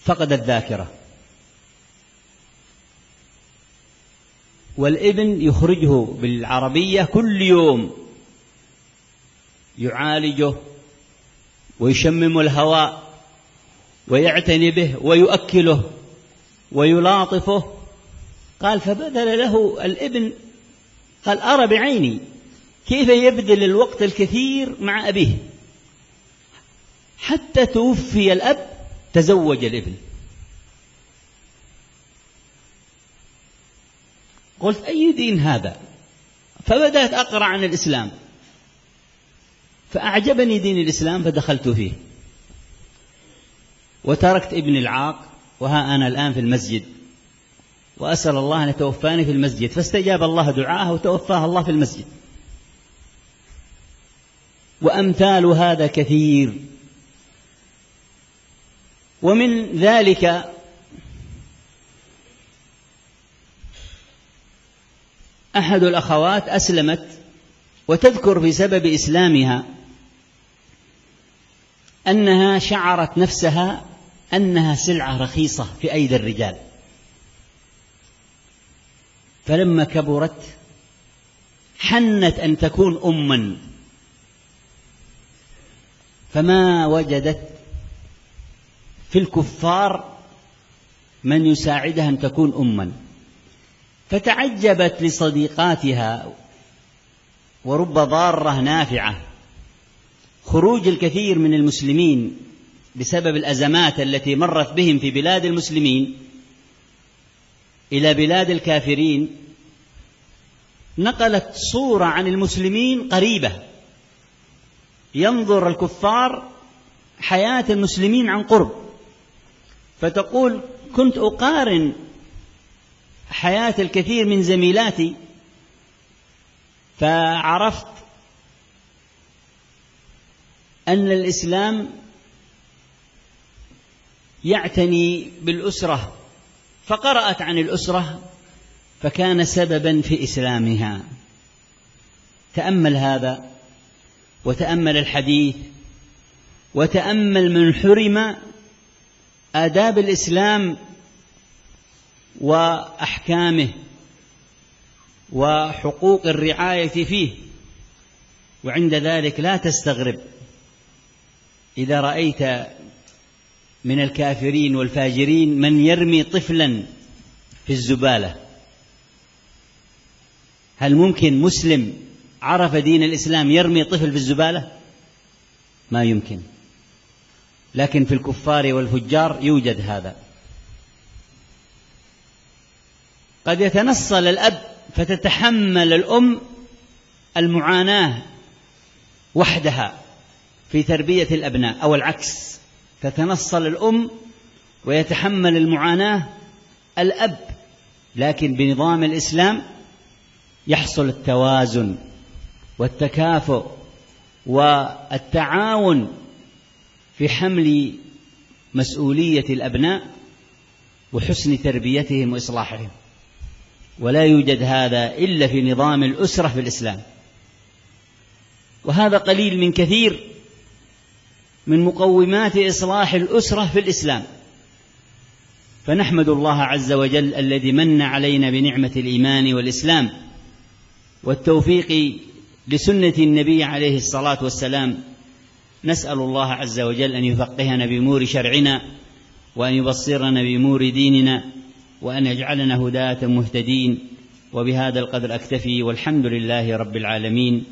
فقد الذاكرة، والابن يخرجه بالعربية كل يوم يعالجه ويشمم الهواء ويعتني به ويؤكله ويلاطفه. قال فبذل له الابن، قال أرى بعيني كيف يبذل الوقت الكثير مع أبيه، حتى توفي الأب تزوج الابن. قلت أي دين هذا؟ فبدأت أقرأ عن الإسلام، فأعجبني دين الإسلام فدخلت فيه، وتركت ابن العاق، وها أنا الآن في المسجد، وأسأل الله أن يتوفاني في المسجد، فاستجاب الله دعاءه وتوفاه الله في المسجد. وأمثال هذا كثير. ومن ذلك أحد الأخوات أسلمت وتذكر في سبب إسلامها أنها شعرت نفسها أنها سلعة رخيصة في أيدي الرجال، فلما كبرت حنت أن تكون أماً، فما وجدت في الكفار من يساعدها أن تكون أماً، فتعجبت لصديقاتها، ورب ضارة نافعة، خروج الكثير من المسلمين بسبب الأزمات التي مرت بهم في بلاد المسلمين إلى بلاد الكافرين نقلت صورة عن المسلمين قريبة، ينظر الكفار حياة المسلمين عن قرب، فتقول: كنت أقارن حياة الكثير من زميلاتي فعرفت أن الإسلام يعتني بالأسرة، فقرأت عن الأسرة فكان سببا في إسلامها. تأمل هذا، وتأمل الحديث، وتأمل من حرم آداب الإسلام وأحكامه وحقوق الرعاية فيه، وعند ذلك لا تستغرب إذا رأيت من الكافرين والفاجرين من يرمي طفلا في الزبالة. هل ممكن مسلم عرف دين الإسلام يرمي طفل في الزبالة؟ ما يمكن. لكن في الكفار والفجار يوجد هذا. قد يتنصل الأب فتتحمل الأم المعاناة وحدها في تربية الأبناء، أو العكس، تتنصل الأم ويتحمل المعاناة الأب. لكن بنظام الإسلام يحصل التوازن والتكافؤ والتعاون في حمل مسؤولية الأبناء وحسن تربيتهم وإصلاحهم، ولا يوجد هذا إلا في نظام الأسرة في الإسلام. وهذا قليل من كثير من مقومات إصلاح الأسرة في الإسلام. فنحمد الله عز وجل الذي من علينا بنعمة الإيمان والإسلام والتوفيق لسنة النبي عليه الصلاة والسلام. نسأل الله عز وجل أن يفقهنا بأمور شرعنا، وأن يبصرنا بأمور ديننا، وأن يجعلنا هداة مهتدين. وبهذا القدر أكتفي، والحمد لله رب العالمين،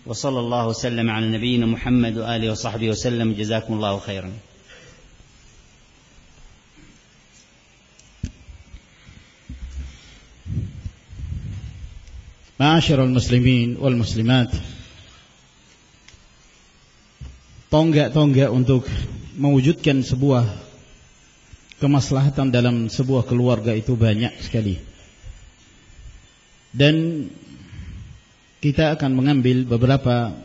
وصلى الله وسلم على نبينا محمد وآله وصحبه وسلم. جزاكم الله خيرا. Ma'asyiral muslimin wal muslimat, tonggak-tonggak untuk mewujudkan sebuah kemaslahatan dalam sebuah keluarga itu banyak sekali. Dan kita akan mengambil beberapa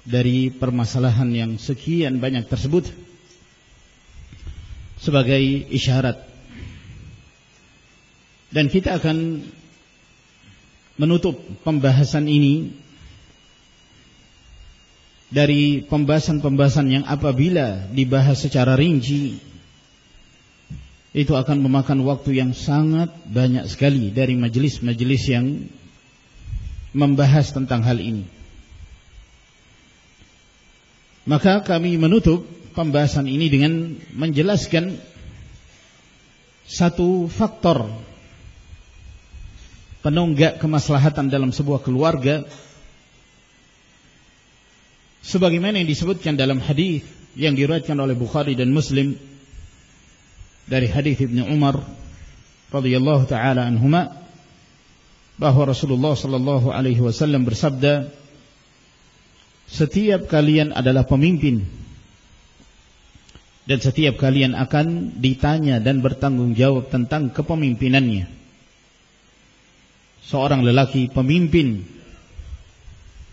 dari permasalahan yang sekian banyak tersebut sebagai isyarat. Dan kita akan menutup pembahasan ini dari pembahasan-pembahasan yang apabila dibahas secara rinci itu akan memakan waktu yang sangat banyak sekali dari majelis-majelis yang membahas tentang hal ini. Maka kami menutup pembahasan ini dengan menjelaskan satu faktor penunggak kemaslahatan dalam sebuah keluarga, sebagaimana yang disebutkan dalam hadis yang diriwayatkan oleh Bukhari dan Muslim dari hadis Ibnu Umar radhiyallahu taala anhuma, bahwa Rasulullah sallallahu alaihi wasallam bersabda, setiap kalian adalah pemimpin dan setiap kalian akan ditanya dan bertanggung jawab tentang kepemimpinannya. Seorang lelaki pemimpin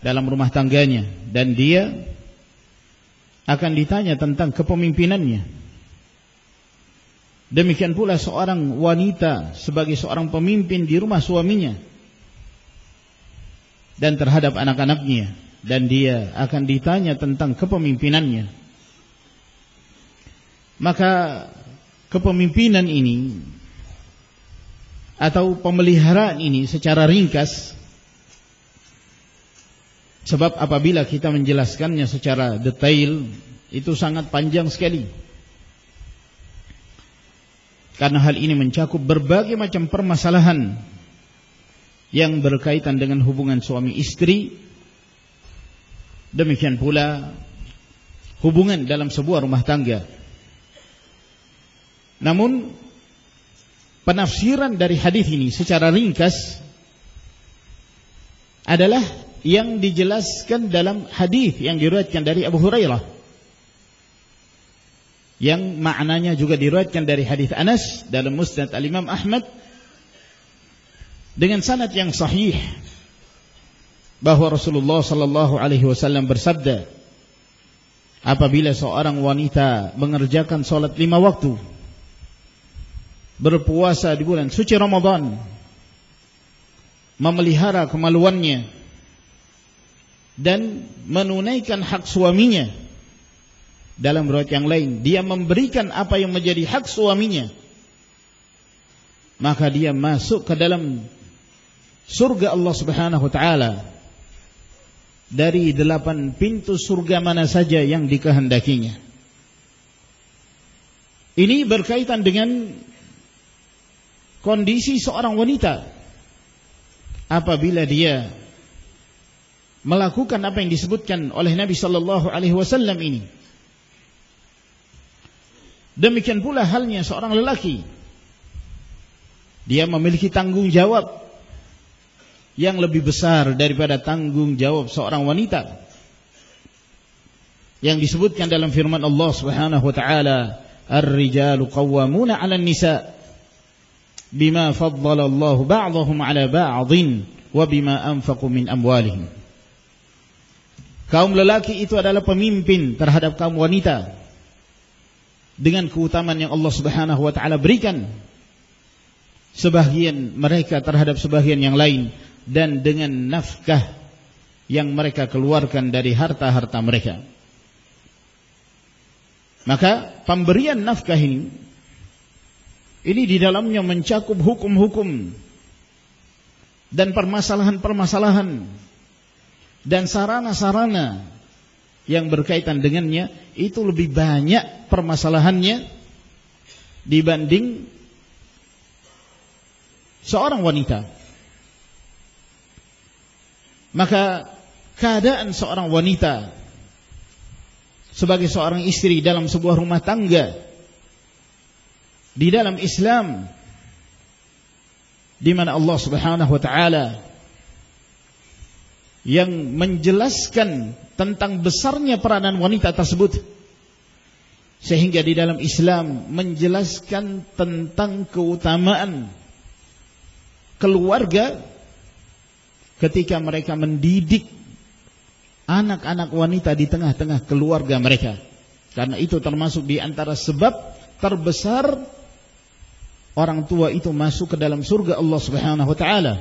dalam rumah tangganya dan dia akan ditanya tentang kepemimpinannya. Demikian pula seorang wanita sebagai seorang pemimpin di rumah suaminya dan terhadap anak-anaknya, dan dia akan ditanya tentang kepemimpinannya. Maka kepemimpinan ini atau pemeliharaan ini secara ringkas, sebab apabila kita menjelaskannya secara detail itu sangat panjang sekali, karena hal ini mencakup berbagai macam permasalahan yang berkaitan dengan hubungan suami istri, demikian pula hubungan dalam sebuah rumah tangga. Namun penafsiran dari hadis ini secara ringkas adalah yang dijelaskan dalam hadis yang diriwayatkan dari Abu Hurairah, yang maknanya juga diriwayatkan dari hadis Anas dalam Musnad Al-Imam Ahmad dengan sanad yang sahih, bahwa Rasulullah sallallahu alaihi wasallam bersabda, apabila seorang wanita mengerjakan salat 5 waktu, berpuasa di bulan suci Ramadan, memelihara kemaluannya dan menunaikan hak suaminya, dalam riwayat yang lain dia memberikan apa yang menjadi hak suaminya, maka dia masuk ke dalam surga Allah Subhanahu wa taala dari 8 pintu surga mana saja yang dikehendakinya. Ini berkaitan dengan kondisi seorang wanita apabila dia melakukan apa yang disebutkan oleh Nabi sallallahu alaihi wasallam ini. Demikian pula halnya seorang lelaki. Dia memiliki tanggung jawab yang lebih besar daripada tanggung jawab seorang wanita, yang disebutkan dalam firman Allah Subhanahu wa taala, "Ar-rijalu qawwamuna 'alan nisa bima faddala Allahu ba'dahum 'ala ba'dhin wa bima anfaqu min amwalihim." Kaum lelaki itu adalah pemimpin terhadap kaum wanita dengan keutamaan yang Allah Subhanahu wa taala berikan sebagian mereka terhadap sebagian yang lain, dan dengan nafkah yang mereka keluarkan dari harta-harta mereka. Maka pemberian nafkah ini di dalamnya mencakup hukum-hukum dan permasalahan-permasalahan dan sarana-sarana yang berkaitan dengannya, itu lebih banyak permasalahannya dibanding seorang wanita. Maka keadaan seorang wanita sebagai seorang istri dalam sebuah rumah tangga di dalam Islam, di mana Allah Subhanahu wa taala yang menjelaskan tentang besarnya peranan wanita tersebut, sehingga di dalam Islam menjelaskan tentang keutamaan keluarga ketika mereka mendidik anak-anak wanita di tengah-tengah keluarga mereka. Karena itu termasuk di antara sebab terbesar orang tua itu masuk ke dalam surga Allah Subhanahu wa taala.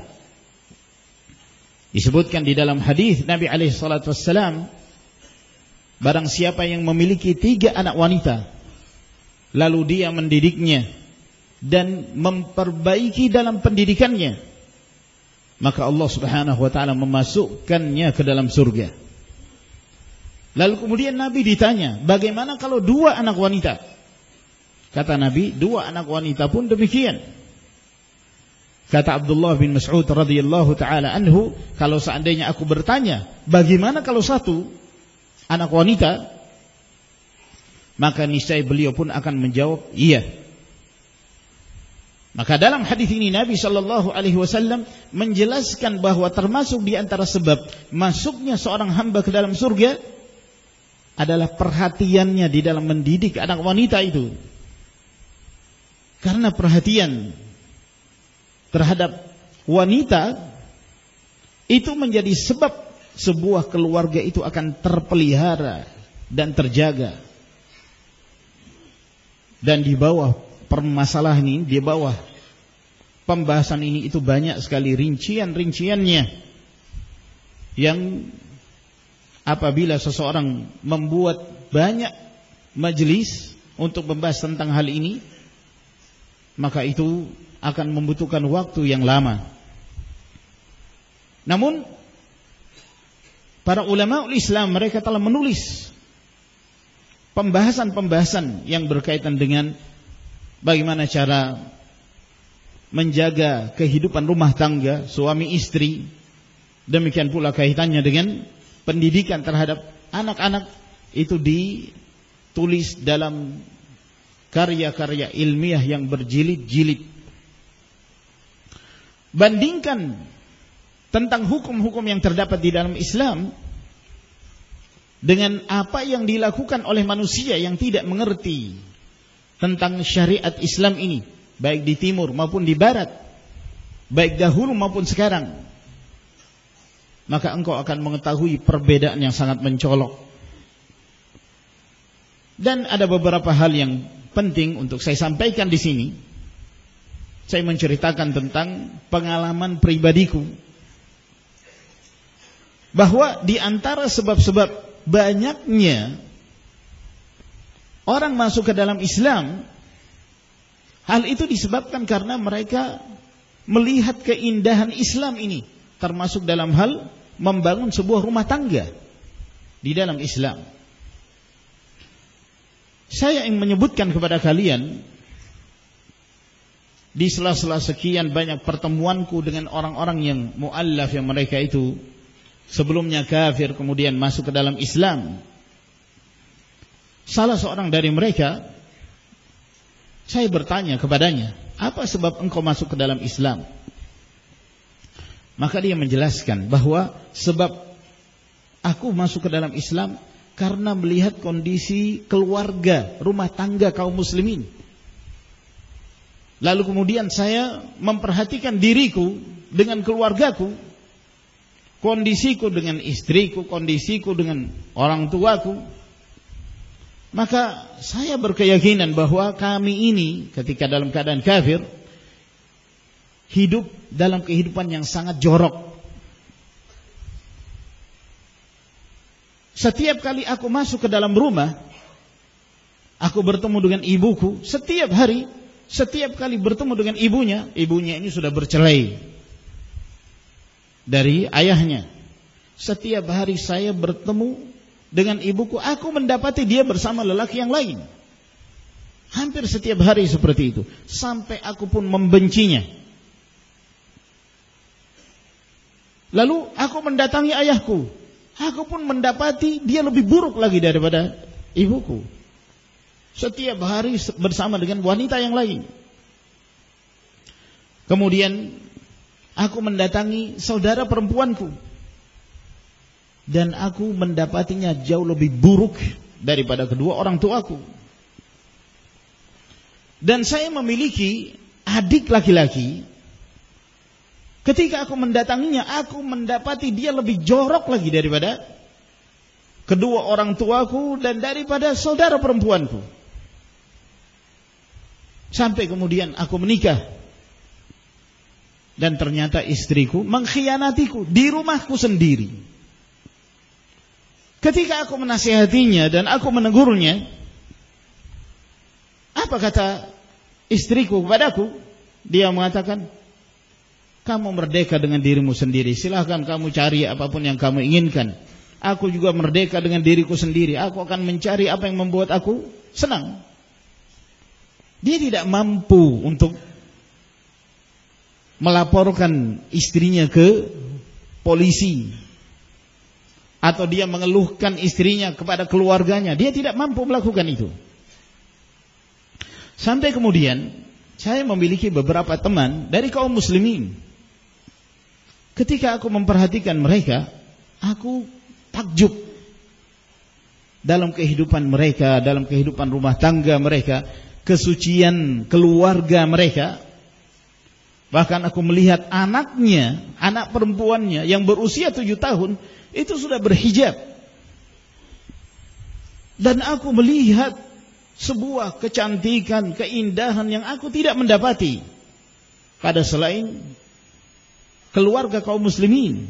Disebutkan di dalam hadis Nabi alaihi salatu wassalam, barang siapa yang memiliki 3 anak wanita lalu dia mendidiknya dan memperbaiki dalam pendidikannya, maka Allah Subhanahu wa taala memasukkannya ke dalam surga. Lalu kemudian Nabi ditanya, bagaimana kalau 2 anak wanita? Kata Nabi, 2 anak wanita pun demikian. Kata Abdullah bin Mas'ud radhiyallahu taala anhu, kalau seandainya aku bertanya, bagaimana kalau 1 anak wanita? Maka niscaya beliau pun akan menjawab, iya. Maka dalam hadis ini Nabi sallallahu alaihi wasallam menjelaskan bahwa termasuk di antara sebab masuknya seorang hamba ke dalam surga adalah perhatiannya di dalam mendidik anak wanita itu. Karena perhatian terhadap wanita itu menjadi sebab sebuah keluarga itu akan terpelihara dan terjaga. Dan di bawah permasalahan ini, di bawah pembahasan ini itu banyak sekali rincian-rinciannya, yang apabila seseorang membuat banyak majelis untuk membahas tentang hal ini, maka itu akan membutuhkan waktu yang lama. Namun para ulama Islam mereka telah menulis pembahasan-pembahasan yang berkaitan dengan bagaimana cara menjaga kehidupan rumah tangga suami istri. Demikian pula kaitannya dengan pendidikan terhadap anak-anak, itu ditulis dalam karya-karya ilmiah yang berjilid-jilid. Bandingkan tentang hukum-hukum yang terdapat di dalam Islam dengan apa yang dilakukan oleh manusia yang tidak mengerti tentang syariat Islam ini, baik di timur maupun di barat, baik dahulu maupun sekarang, maka engkau akan mengetahui perbedaan yang sangat mencolok. Dan ada beberapa hal yang penting untuk saya sampaikan di sini. Saya menceritakan tentang pengalaman pribadiku, bahwa di antara sebab-sebab banyaknya orang masuk ke dalam Islam, hal itu disebabkan karena mereka melihat keindahan Islam ini, termasuk dalam hal membangun sebuah rumah tangga di dalam Islam. Saya ingin menyebutkan kepada kalian di sela-sela sekian banyak pertemuanku dengan orang-orang yang mu'allaf, yang mereka itu sebelumnya kafir kemudian masuk ke dalam Islam. Salah seorang dari mereka, saya bertanya kepadanya, apa sebab engkau masuk ke dalam Islam? Maka dia menjelaskan bahwa sebab aku masuk ke dalam Islam karena melihat kondisi keluarga, rumah tangga kaum muslimin. Lalu kemudian saya memperhatikan diriku dengan keluargaku, kondisiku dengan istriku, kondisiku dengan orang tuaku. Maka saya berkeyakinan bahwa kami ini ketika dalam keadaan kafir, hidup dalam kehidupan yang sangat jorok. Setiap kali aku masuk ke dalam rumah, aku bertemu dengan ibuku. Setiap hari, setiap kali bertemu dengan ibunya ini sudah bercerai dari ayahnya. Setiap hari saya bertemu dengan ibuku, aku mendapati dia bersama lelaki yang lain. Hampir setiap hari seperti itu, sampai aku pun membencinya. Lalu aku mendatangi ayahku, aku pun mendapati dia lebih buruk lagi daripada ibuku. Setiap hari bersama dengan wanita yang lain. Kemudian aku mendatangi saudara perempuanku, dan aku mendapatinya jauh lebih buruk daripada kedua orang tuaku. Dan saya memiliki adik laki-laki. Ketika aku mendatanginya, aku mendapati dia lebih jorok lagi daripada kedua orang tuaku dan daripada saudara perempuanku. Sampai kemudian aku menikah, dan ternyata istriku mengkhianatiku di rumahku sendiri. Ketika aku menasihatinya dan aku menegurnya, apa kata istriku kepadaku? Dia mengatakan, kamu merdeka dengan dirimu sendiri, silahkan kamu cari apapun yang kamu inginkan. Aku juga merdeka dengan diriku sendiri, aku akan mencari apa yang membuat aku senang. Dia tidak mampu untuk melaporkan istrinya ke polisi, atau dia mengeluhkan istrinya kepada keluarganya. Dia tidak mampu melakukan itu. Sampai kemudian saya memiliki beberapa teman dari kaum muslimin. Ketika aku memperhatikan mereka, aku takjub dalam kehidupan mereka, dalam kehidupan rumah tangga mereka, kesucian keluarga mereka. Bahkan aku melihat anaknya, anak perempuannya yang berusia 7 tahun itu sudah berhijab. Dan aku melihat sebuah kecantikan, keindahan yang aku tidak mendapati pada selain keluarga kaum muslimin.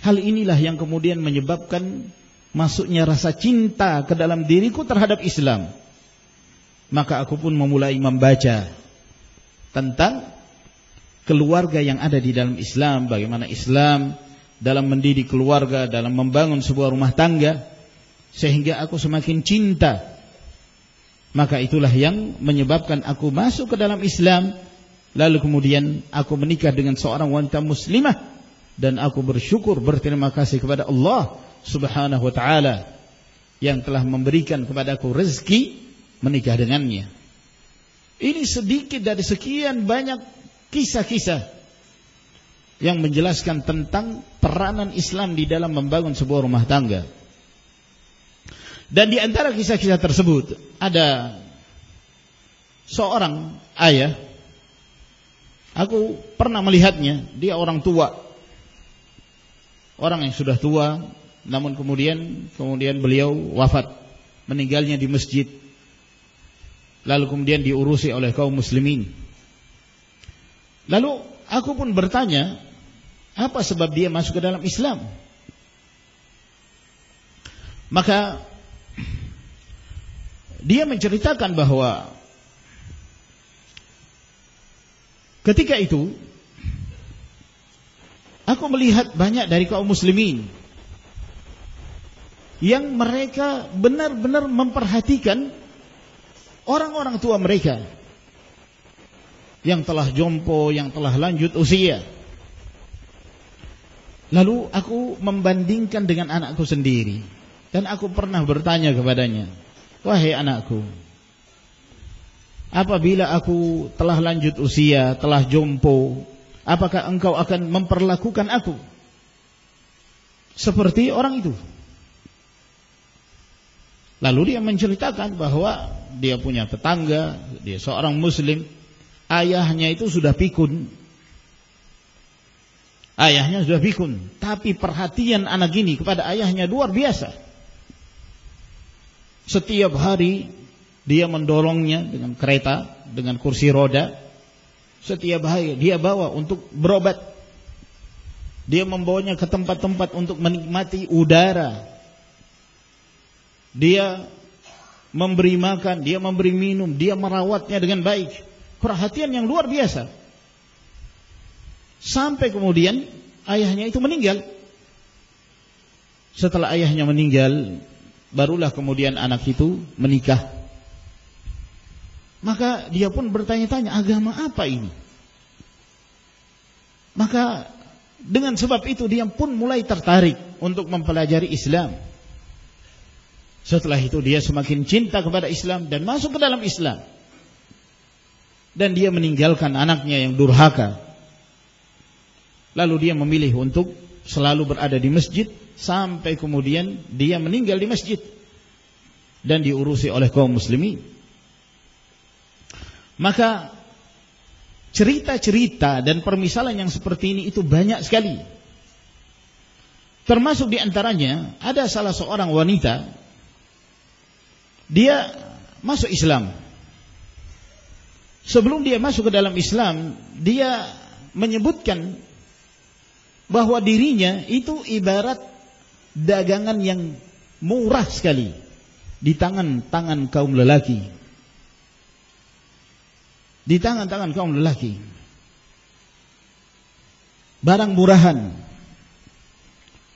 Hal inilah yang kemudian menyebabkan masuknya rasa cinta ke dalam diriku terhadap Islam. Maka aku pun memulai membaca tentang keluarga yang ada di dalam Islam, bagaimana Islam dalam mendidik keluarga, dalam membangun sebuah rumah tangga, sehingga aku semakin cinta. Maka itulah yang menyebabkan aku masuk ke dalam Islam. Lalu kemudian aku menikah dengan seorang wanita muslimah, dan aku bersyukur, berterima kasih kepada Allah Subhanahu wa ta'ala yang telah memberikan kepadaku rezeki menikah dengannya. Ini sedikit dari sekian banyak kisah-kisah yang menjelaskan tentang peranan Islam di dalam membangun sebuah rumah tangga. Dan di antara kisah-kisah tersebut ada seorang ayah, aku pernah melihatnya, dia orang tua, orang yang sudah tua, namun kemudian beliau wafat, meninggalnya di masjid, lalu kemudian diurusi oleh kaum muslimin. Lalu aku pun bertanya, apa sebab dia masuk ke dalam Islam? Maka dia menceritakan bahwa ketika itu aku melihat banyak dari kaum muslimin yang mereka benar-benar memperhatikan orang-orang tua mereka yang telah jompo, yang telah lanjut usia. Lalu aku membandingkan dengan anakku sendiri, dan aku pernah bertanya kepadanya, wahai anakku, apabila aku telah lanjut usia, telah jompo, apakah engkau akan memperlakukan aku seperti orang itu? Lalu dia menceritakan bahwa dia punya tetangga, dia seorang muslim, ayahnya itu sudah pikun. Ayahnya sudah pikun, tapi perhatian anak ini kepada ayahnya luar biasa. Setiap hari dia mendorongnya dengan kereta, dengan kursi roda. Setiap hari dia bawa untuk berobat. Dia membawanya ke tempat-tempat untuk menikmati udara. Dia memberi makan, dia memberi minum, dia merawatnya dengan baik. Perhatian yang luar biasa. Sampai kemudian ayahnya itu meninggal. Setelah ayahnya meninggal, barulah kemudian anak itu menikah. Maka dia pun bertanya-tanya, agama apa ini? Maka dengan sebab itu dia pun mulai tertarik untuk mempelajari Islam. Setelah itu dia semakin cinta kepada Islam dan masuk ke dalam Islam. Dan dia meninggalkan anaknya yang durhaka. Lalu dia memilih untuk selalu berada di masjid sampai kemudian dia meninggal di masjid dan diurusi oleh kaum muslimin. Maka cerita-cerita dan permisalan yang seperti ini itu banyak sekali. Termasuk di antaranya ada salah seorang wanita, dia masuk Islam. Sebelum dia masuk ke dalam Islam, dia menyebutkan bahwa dirinya itu ibarat dagangan yang murah sekali di tangan-tangan kaum lelaki. Di tangan-tangan kaum lelaki. Barang murahan.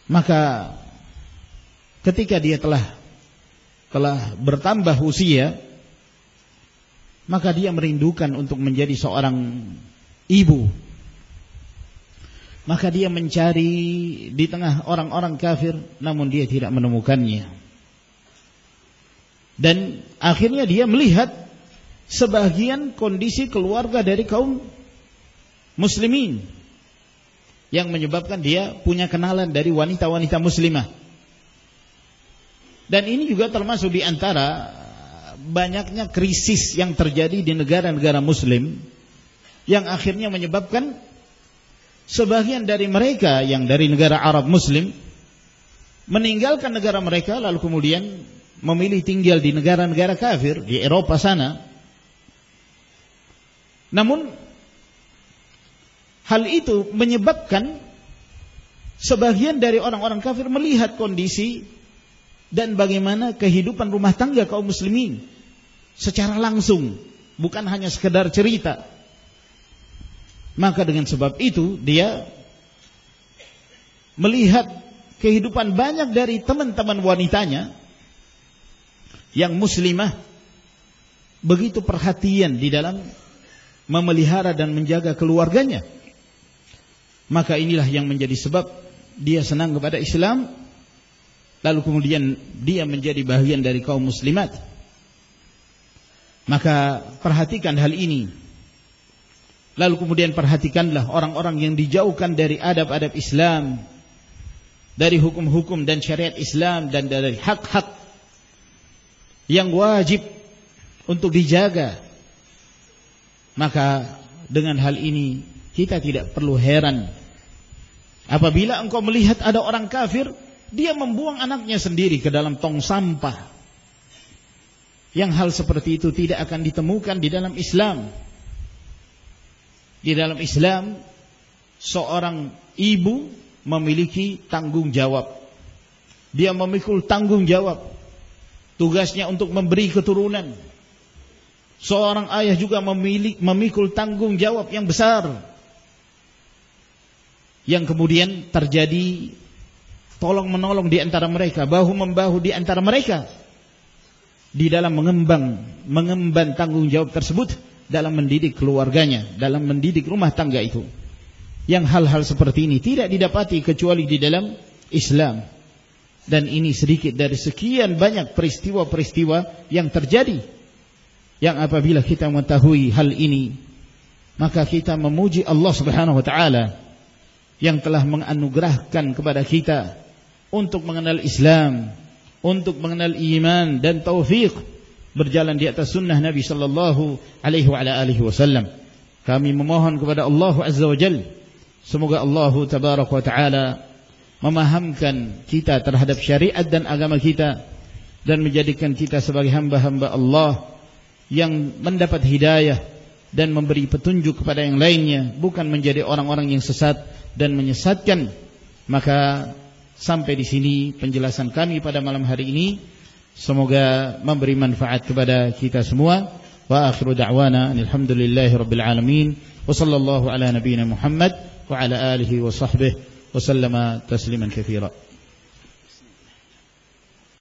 Maka ketika dia telah bertambah usia, maka dia merindukan untuk menjadi seorang ibu. Maka dia mencari di tengah orang-orang kafir, namun dia tidak menemukannya. Dan akhirnya dia melihat sebagian kondisi keluarga dari kaum muslimin, yang menyebabkan dia punya kenalan dari wanita-wanita muslimah. Dan ini juga termasuk di antara banyaknya krisis yang terjadi di negara-negara muslim, yang akhirnya menyebabkan sebagian dari mereka yang dari negara Arab Muslim meninggalkan negara mereka lalu kemudian memilih tinggal di negara-negara kafir di Eropa sana. Namun hal itu menyebabkan sebagian dari orang-orang kafir melihat kondisi dan bagaimana kehidupan rumah tangga kaum muslimin secara langsung, bukan hanya sekedar cerita. Maka dengan sebab itu dia melihat kehidupan banyak dari teman-teman wanitanya yang muslimah begitu perhatian di dalam memelihara dan menjaga keluarganya. Maka inilah yang menjadi sebab dia senang kepada Islam, lalu kemudian dia menjadi bagian dari kaum muslimat. Maka perhatikan hal ini. Lalu kemudian perhatikanlah orang-orang yang dijauhkan dari adab-adab Islam, dari hukum-hukum dan syariat Islam, dan dari hak-hak yang wajib untuk dijaga. Maka dengan hal ini kita tidak perlu heran apabila engkau melihat ada orang kafir, dia membuang anaknya sendiri ke dalam tong sampah. Yang hal seperti itu tidak akan ditemukan di dalam Islam. Di dalam Islam, seorang ibu memiliki tanggung jawab. Dia memikul tanggung jawab. Tugasnya untuk memberi keturunan. Seorang ayah juga memikul tanggung jawab yang besar. Yang kemudian terjadi tolong menolong di antara mereka, bahu membahu di antara mereka, di dalam mengemban tanggung jawab tersebut, dalam mendidik keluarganya, dalam mendidik rumah tangga itu. Yang hal-hal seperti ini tidak didapati kecuali di dalam Islam. Dan ini sedikit dari sekian banyak peristiwa-peristiwa yang terjadi, yang apabila kita mengetahui hal ini, maka kita memuji Allah Subhanahu wa taala yang telah menganugerahkan kepada kita untuk mengenal Islam, untuk mengenal iman dan taufik berjalan di atas sunnah Nabi sallallahu alaihi wasallam. Kami memohon kepada Allah Azza wa Jalla, semoga Allah tabaraka wa taala memahamkan kita terhadap syariat dan agama kita, dan menjadikan kita sebagai hamba-hamba Allah yang mendapat hidayah dan memberi petunjuk kepada yang lainnya, bukan menjadi orang-orang yang sesat dan menyesatkan. Maka sampai di sini penjelasan kami pada malam hari ini. Semoga memberi manfaat kepada kita semua. Wa akhiru da'wana alhamdulillahi rabbil alamin. Wa sallallahu ala nabiyyina Muhammad wa ala alihi wa sahbihi wa sallama tasliman katsira.